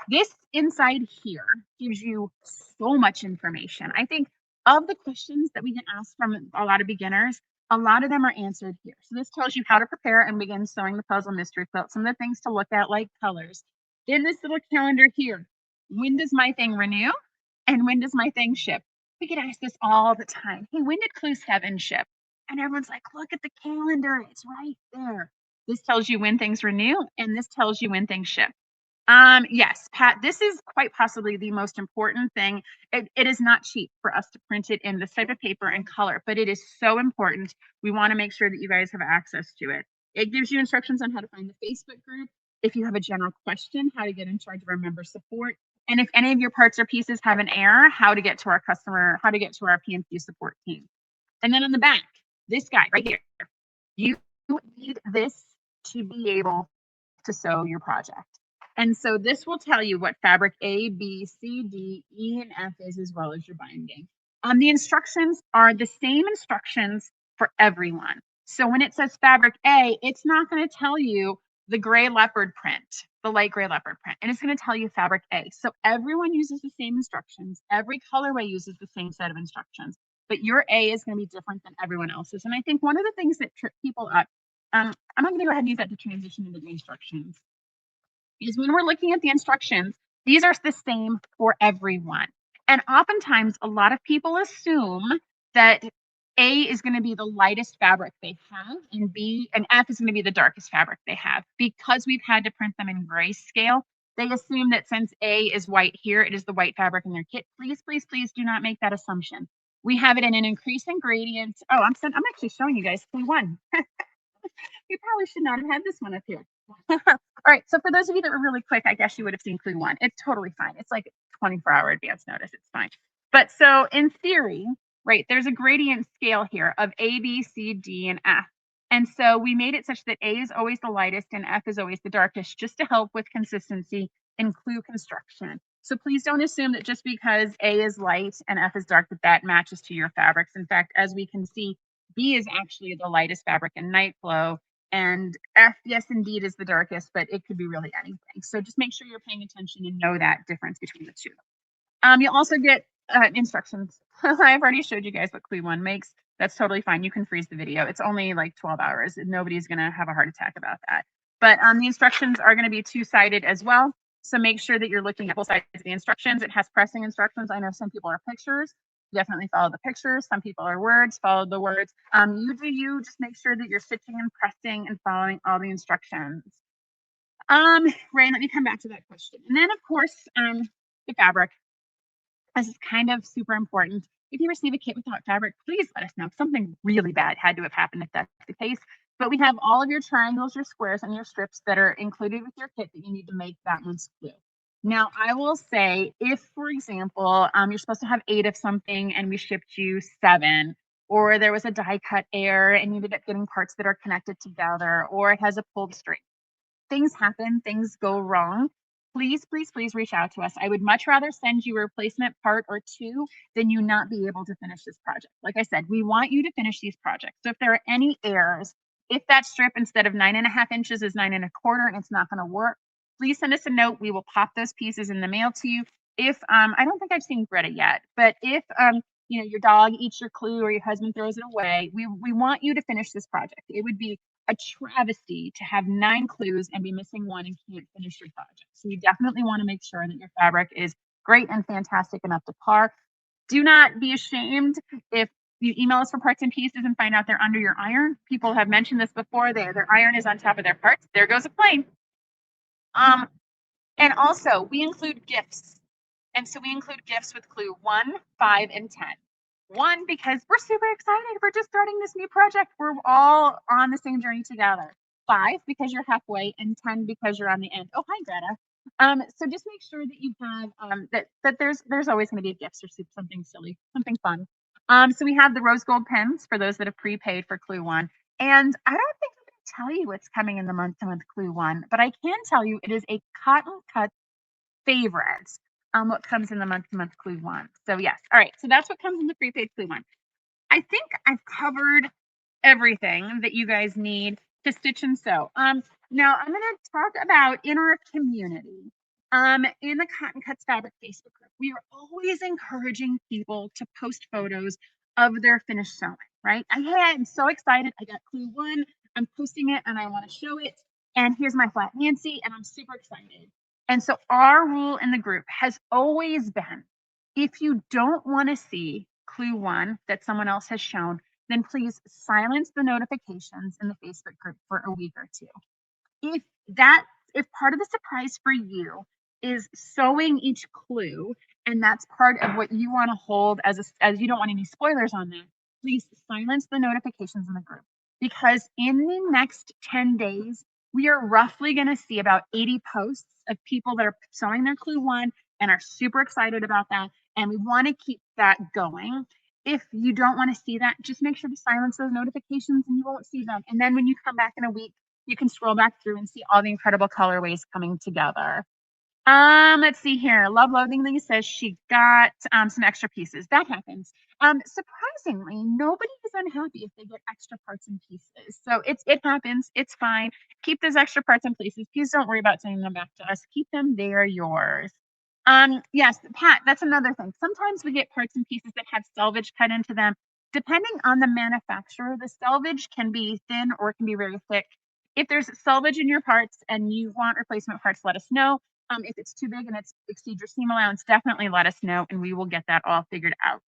This inside here gives you so much information. I think of the questions that we get asked from a lot of beginners, a lot of them are answered here. So this tells you how to prepare and begin sewing the puzzle mystery quilt. Some of the things to look at, like colors. In this little calendar here, when does my thing renew? And when does my thing ship? We get asked this all the time. Hey, when did Clue 7 ship? And everyone's like, look at the calendar. It's right there. This tells you when things renew, and this tells you when things ship. Yes, Pat, this is quite possibly the most important thing. It is not cheap for us to print it in this type of paper and color, but it is so important. We want to make sure that you guys have access to it. It gives you instructions on how to find the Facebook group. If you have a general question, how to get in charge of our member support. And if any of your parts or pieces have an error, how to get to our PMQ support team. And then on the back, this guy right here, you need this to be able to sew your project. And so this will tell you what fabric A, B, C, D, E, and F is, as well as your binding. The instructions are the same instructions for everyone. So when it says fabric A, it's not going to tell you the gray leopard print, the light gray leopard print, and it's going to tell you fabric A. So everyone uses the same instructions. Every colorway uses the same set of instructions, but your A is going to be different than everyone else's. And I think one of the things that trip people up, I'm going to go ahead and use that to transition into the instructions, is when we're looking at the instructions, these are the same for everyone. And oftentimes, a lot of people assume that A is going to be the lightest fabric they have, and B and F is going to be the darkest fabric they have. Because we've had to print them in grayscale, they assume that since A is white here, it is the white fabric in their kit. Please, please, please do not make that assumption. We have it in an increasing gradient. Oh, I'm actually showing you guys Clue 1. We probably should not have had this one up here. All right, so for those of you that were really quick, I guess you would have seen Clue 1. It's totally fine. It's like 24-hour advance notice. It's fine. But so in theory, right, there's a gradient scale here of A, B, C, D, and F. And so we made it such that A is always the lightest and F is always the darkest, just to help with consistency in Clue construction. So please don't assume that just because A is light and F is dark, that matches to your fabrics. In fact, as we can see, B is actually the lightest fabric in Night Flow, and F, yes, indeed, is the darkest, but it could be really anything. So just make sure you're paying attention and know that difference between the two. You'll also get instructions. I've already showed you guys what Clue 1 makes. That's totally fine. You can freeze the video. It's only like 12 hours. Nobody's going to have a heart attack about that. But the instructions are going to be two-sided as well. So make sure that you're looking at both sides of the instructions. It has pressing instructions. I know some people are pictures. Definitely follow the pictures. Some people are words, follow the words. You do you, just make sure that you're stitching and pressing and following all the instructions. Rain, let me come back to that question. And then of course, the fabric. This is kind of super important. If you receive a kit without fabric, please let us know. Something really bad had to have happened if that's the case. But we have all of your triangles, your squares, and your strips that are included with your kit that you need to make that one's glue. Now, I will say, if, for example, you're supposed to have 8 of something and we shipped you 7, or there was a die cut error and you ended up getting parts that are connected together, or it has a pulled string, things happen, things go wrong. Please, please, please reach out to us. I would much rather send you a replacement part or 2 than you not be able to finish this project. Like I said, we want you to finish these projects. So if there are any errors, if that strip instead of 9.5 inches is 9 1/4 and it's not going to work, please send us a note. We will pop those pieces in the mail to you. If I don't think I've seen Greta yet, but if your dog eats your clue or your husband throws it away, we want you to finish this project. It would be a travesty to have 9 clues and be missing one and can't finish your project. So you definitely want to make sure that your fabric is great and fantastic and up to par. Do not be ashamed if you email us for parts and pieces and find out they're under your iron. People have mentioned this before. Their iron is on top of their parts. There goes a plane. And also, we include gifts. And so we include gifts with clue 1, 5, and 10. 1, because we're super excited. We're just starting this new project. We're all on the same journey together. 5, because you're halfway, and 10, because you're on the end. Oh, hi, Greta. So just make sure that you have that there's always going to be a gift or something silly, something fun. So we have the rose gold pens for those that have prepaid for clue 1. And I don't think I'm going to tell you what's coming in the month-to-month clue 1, but I can tell you it is a cotton cut favorite. What comes in the month-to-month clue 1. So yes, all right. So that's what comes in the prepaid clue 1. I think I've covered everything that you guys need to stitch and sew. Now I'm going to talk about in our community, in the Cotton Cuts Fabric Facebook group, we are always encouraging people to post photos of their finished sewing, right? I'm so excited. I got clue 1. I'm posting it and I want to show it. And here's my flat Nancy, and I'm super excited. And so our rule in the group has always been, if you don't want to see clue 1 that someone else has shown, then please silence the notifications in the Facebook group for a week or 2. If part of the surprise for you is sewing each clue, and that's part of what you want to hold as you don't want any spoilers on that, please silence the notifications in the group, because in the next 10 days, we are roughly going to see about 80 posts of people that are sewing their clue 1 and are super excited about that. And we want to keep that going. If you don't want to see that, just make sure to silence those notifications and you won't see them. And then when you come back in a week, you can scroll back through and see all the incredible colorways coming together. Let's see here. Love Loathing says she got some extra pieces. That happens. Surprisingly, nobody is unhappy if they get extra parts and pieces. So it happens. It's fine. Keep those extra parts and pieces. Please don't worry about sending them back to us. Keep them. They are yours. Yes, Pat, that's another thing. Sometimes we get parts and pieces that have selvage cut into them. Depending on the manufacturer, the selvage can be thin or it can be very thick. If there's selvage in your parts and you want replacement parts, let us know. If it's too big and it's exceeds your seam allowance, definitely let us know and we will get that all figured out.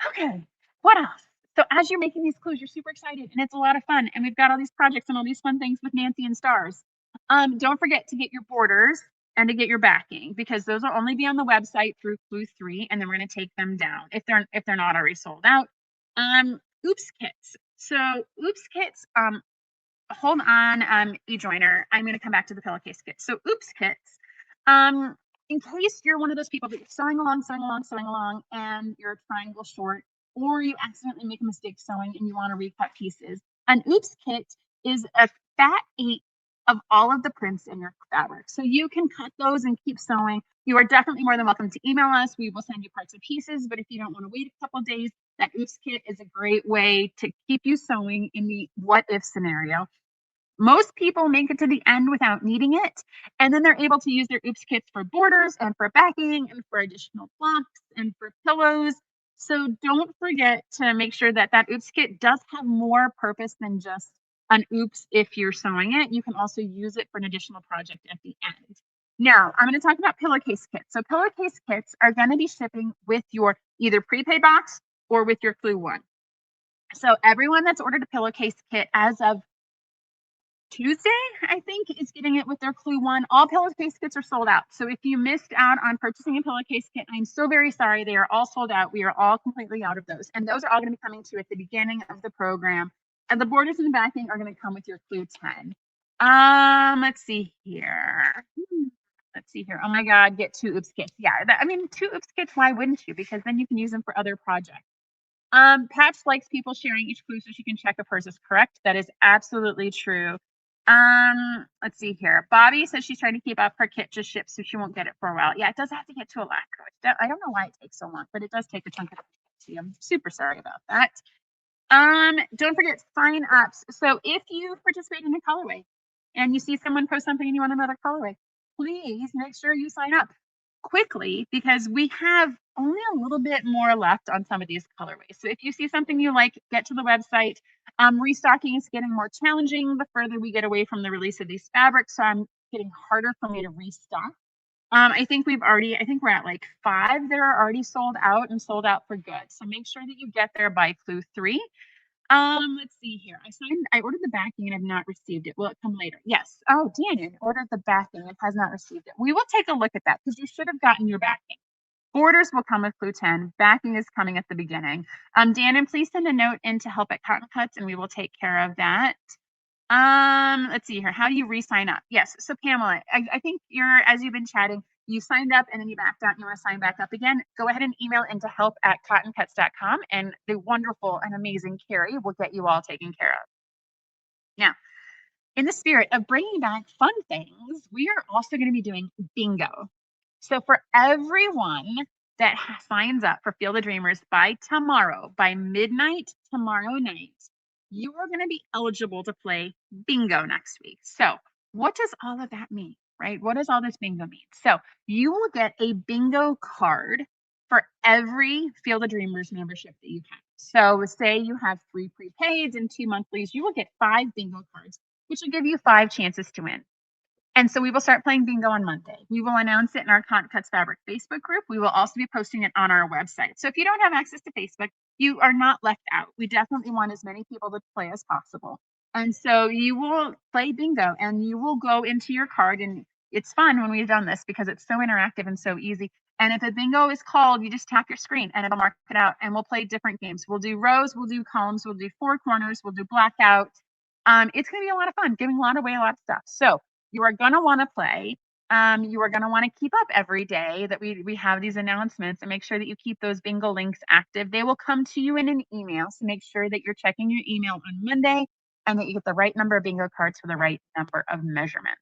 Okay, what else? So as you're making these clues, you're super excited and it's a lot of fun. And we've got all these projects and all these fun things with Nancy and Stars. Don't forget to get your borders and to get your backing, because those will only be on the website through clue 3, and then we're going to take them down if they're not already sold out. Oops kits. So oops kits, hold on, eJoiner. I'm going to come back to the pillowcase kit. So oops kits. In case you're one of those people that you're sewing along, and you're a triangle short, or you accidentally make a mistake sewing and you want to recut pieces, an oops kit is a fat 8 of all of the prints in your fabric. So you can cut those and keep sewing. You are definitely more than welcome to email us. We will send you parts and pieces, but if you don't want to wait a couple days, that oops kit is a great way to keep you sewing in the what if scenario. Most people make it to the end without needing it, and then they're able to use their oops kits for borders and for backing and for additional blocks and for pillows. So don't forget to make sure that that oops kit does have more purpose than just an oops if you're sewing it. You can also use it for an additional project at the end. Now, I'm going to talk about pillowcase kits. So pillowcase kits are going to be shipping with your either prepaid box or with your Clue One. So everyone that's ordered a pillowcase kit as of Tuesday, I think, is getting it with their Clue One. All pillowcase kits are sold out. So if you missed out on purchasing a pillowcase kit, I'm so very sorry. They are all sold out. We are all completely out of those. And those are all going to be coming to you at the beginning of the program. And the borders and the backing are going to come with your Clue 10. Let's see here. Let's see here. Oh my God, get 2 oops kits. Yeah, I mean, 2 oops kits, why wouldn't you? Because then you can use them for other projects. Patch likes people sharing each clue so she can check if hers is correct. That is absolutely true. Let's see here. Bobby says she's trying to keep up her kit just ships so she won't get it for a while. Yeah, it does have to get to Alaska. I don't know why it takes so long, but it does take a chunk of time. I'm super sorry about that. Don't forget sign ups. So if you participate in a colorway and you see someone post something and you want another colorway, please make sure you sign up quickly because we have only a little bit more left on some of these colorways. So if you see something you like, get to the website. Restocking is getting more challenging the further we get away from the release of these fabrics. So I'm getting harder for me to restock. I think we're at like 5 that are already sold out and sold out for good. So make sure that you get there by Clue 3. Let's see here. I ordered the backing and have not received it. Will it come later? Yes. Oh, Daniel ordered the backing and has not received it. We will take a look at that because you should have gotten your backing. Borders will come with Clue 10. Backing is coming at the beginning. Dan, please send a note in to help at Cotton Cuts and we will take care of that. Let's see here. How do you re-sign up? Yes. So Pamela, I think as you've been chatting, you signed up and then you backed out and you want to sign back up again. Go ahead and email into help@cottoncuts.com and the wonderful and amazing Carrie will get you all taken care of. Now, in the spirit of bringing back fun things, we are also going to be doing bingo. So for everyone that signs up for Field of Dreamers by tomorrow, by midnight tomorrow night, you are going to be eligible to play bingo next week. So what does all of that mean, right? What does all this bingo mean? So you will get a bingo card for every Field of Dreamers membership that you have. So say you have 3 prepaids and 2 monthlies, you will get 5 bingo cards, which will give you 5 chances to win. And so we will start playing bingo on Monday. We will announce it in our Cotton Cuts Fabric Facebook group. We will also be posting it on our website. So if you don't have access to Facebook, you are not left out. We definitely want as many people to play as possible. And so you will play bingo and you will go into your card. And it's fun when we've done this because it's so interactive and so easy. And if a bingo is called, you just tap your screen and it'll mark it out. And we'll play different games. We'll do rows, we'll do columns, we'll do 4 corners, we'll do blackout. It's going to be a lot of fun, giving away a lot of stuff. So you are going to want to play. You are going to want to keep up every day that we have these announcements and make sure that you keep those bingo links active. They will come to you in an email. So make sure that you're checking your email on Monday and that you get the right number of bingo cards for the right number of measurements.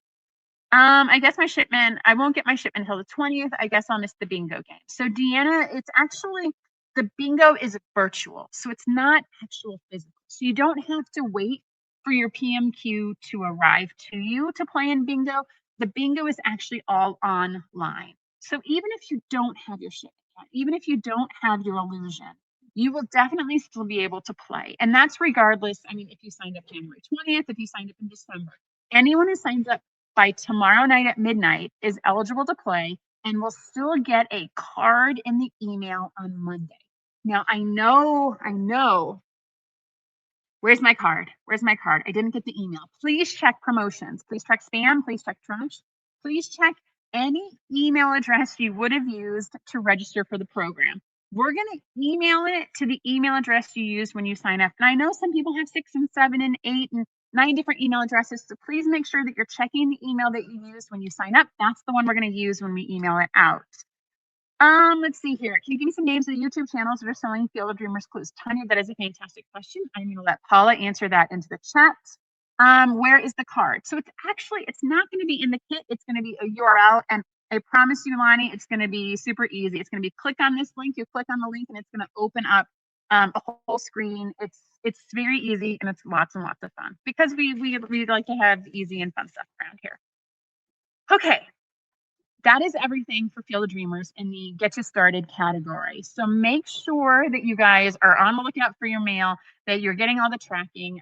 I guess I won't get my shipment until the 20th. I guess I'll miss the bingo game. So Deanna, it's actually, the bingo is virtual. So it's not actual physical. So you don't have to wait for your PMQ to arrive to you to play in bingo. The bingo is actually all online. So even if you don't have your shipment yet, even if you don't have your illusion, you will definitely still be able to play. And that's regardless. I mean, if you signed up January 20th, if you signed up in December, anyone who signs up by tomorrow night at midnight is eligible to play and will still get a card in the email on Monday. Now, I know. Where's my card? I didn't get the email. Please check promotions. Please check spam. Please check trash. Please check any email address you would have used to register for the program. We're going to email it to the email address you used when you sign up. And I know some people have 6 and 7 and 8 and 9 different email addresses. So please make sure that you're checking the email that you used when you sign up. That's the one we're going to use when we email it out. Let's see here. Can you give me some names of the YouTube channels that are selling Field of Dreamers clues? Tanya, that is a fantastic question. I'm going to let Paula answer that into the chat. Where is the card? So it's not going to be in the kit. It's going to be a URL. And I promise you, Lonnie, it's going to be super easy. It's going to be click on this link. You click on the link and it's going to open up a whole screen. It's very easy and it's lots and lots of fun because we like to have easy and fun stuff around here. Okay. That is everything for Field of Dreamers in the Get You Started category. So make sure that you guys are on the lookout for your mail, that you're getting all the tracking.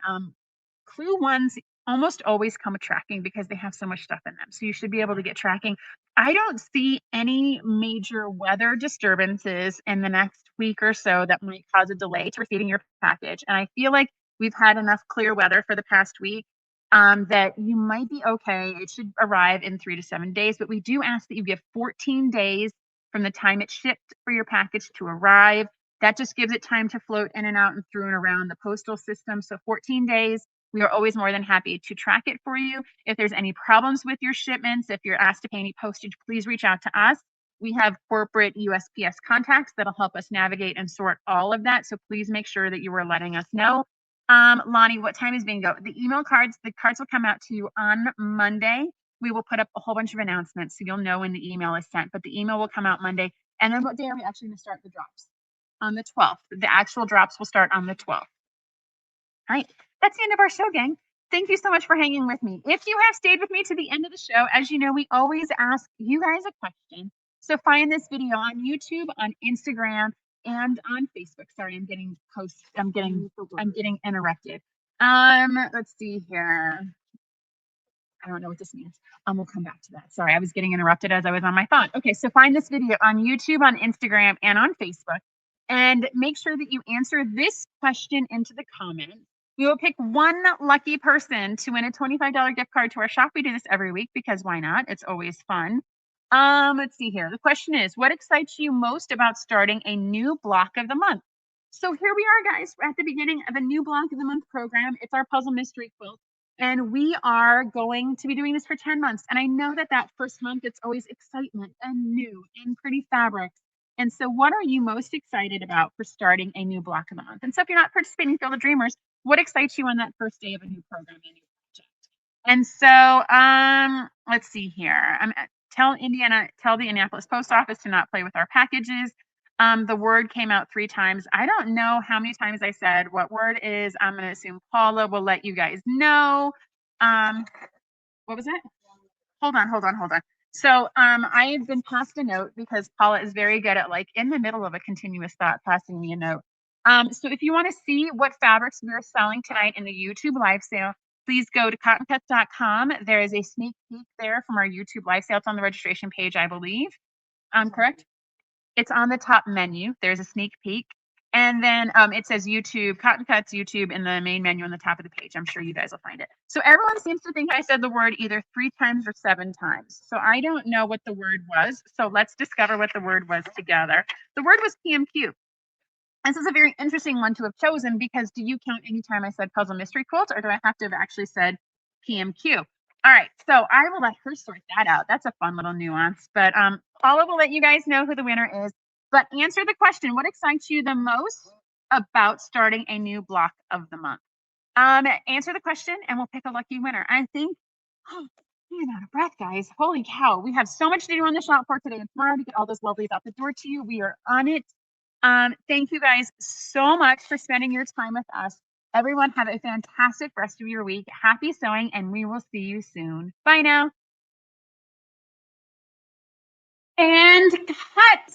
clue ones almost always come with tracking because they have so much stuff in them. So you should be able to get tracking. I don't see any major weather disturbances in the next week or so that might cause a delay to receiving your package. And I feel like we've had enough clear weather for the past week that you might be okay. It should arrive in 3 to 7 days, but we do ask that you give 14 days from the time it's shipped for your package to arrive. That just gives it time to float in and out and through and around the postal system. So 14 days. We are always more than happy to track it for you. If there's any problems with your shipments, if you're asked to pay any postage, please reach out to us. We have corporate USPS contacts that'll help us navigate and sort all of that. So please make sure that you are letting us know. Lonnie, what time is bingo? The cards will come out to you on Monday. We will put up a whole bunch of announcements so you'll know when the email is sent, but the email will come out Monday. And then what day are we actually going to start the drops? On the 12th. The actual drops will start on the 12th. All right, that's the end of our show, gang. Thank you so much for hanging with me. If you have stayed with me to the end of the show, as you know, we always ask you guys a question. So find this video on YouTube, on Instagram, and on Facebook. Sorry, I'm getting interrupted. Let's see here. I don't know what this means. We'll come back to that. Sorry, I was getting interrupted as I was on my phone. Okay, so find this video on YouTube, on Instagram, and on Facebook. And make sure that you answer this question into the comments. We will pick one lucky person to win a $25 gift card to our shop. We do this every week because why not? It's always fun. Let's see here. The question is, what excites you most about starting a new block of the month? So here we are, guys. We're at the beginning of a new block of the month program. It's our puzzle mystery quilt. And we are going to be doing this for 10 months. And I know that first month, it's always excitement and new and pretty fabrics. And so what are you most excited about for starting a new block of the month? And so if you're not participating in Field of Dreamers, what excites you on that first day of a new program, a new project? And so let's see here. Tell the Indianapolis Post Office to not play with our packages. The word came out 3 times. I don't know how many times I said what word is. I'm going to assume Paula will let you guys know. What was it? Hold on. So I have been passed a note because Paula is very good at, like, in the middle of a continuous thought, passing me a note. So if you want to see what fabrics we're selling tonight in the YouTube live sale, please go to cottoncuts.com. There is a sneak peek there from our YouTube live sale. It's on the registration page, I believe. Correct? It's on the top menu. There's a sneak peek. And then it says YouTube, Cotton Cuts YouTube in the main menu on the top of the page. I'm sure you guys will find it. So everyone seems to think I said the word either 3 times or 7 times. So I don't know what the word was. So let's discover what the word was together. The word was PMQ. This is a very interesting one to have chosen because do you count any time I said puzzle mystery quilt, or do I have to have actually said PMQ? All right, so I will let her sort that out. That's a fun little nuance. But Paula will let you guys know who the winner is. But answer the question, what excites you the most about starting a new block of the month? Answer the question and we'll pick a lucky winner. I think, I'm out of breath, guys. Holy cow. We have so much to do on the shop for today and tomorrow to get all those lovelies out the door to you. We are on it. Thank you guys so much for spending your time with us. Everyone have a fantastic rest of your week. Happy sewing, and we will see you soon. Bye now. And cut.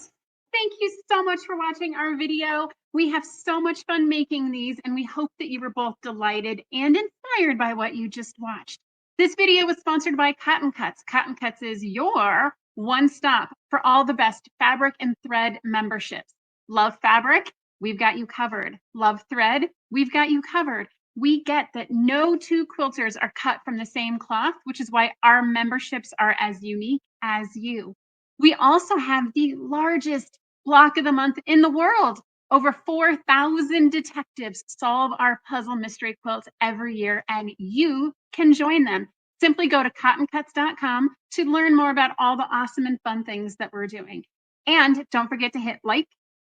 Thank you so much for watching our video. We have so much fun making these, and we hope that you were both delighted and inspired by what you just watched. This video was sponsored by Cotton Cuts. Cotton Cuts is your one-stop for all the best fabric and thread memberships. Love fabric? We've got you covered. Love thread? We've got you covered. We get that no 2 quilters are cut from the same cloth, which is why our memberships are as unique as you. We also have the largest block of the month in the world. Over 4,000 detectives solve our puzzle mystery quilts every year, and you can join them. Simply go to cottoncuts.com to learn more about all the awesome and fun things that we're doing. And don't forget to hit like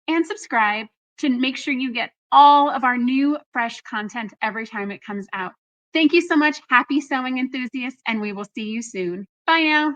and subscribe to make sure you get all of our new fresh content every time it comes out. Thank you so much. Happy sewing enthusiasts, and we will see you soon. Bye now.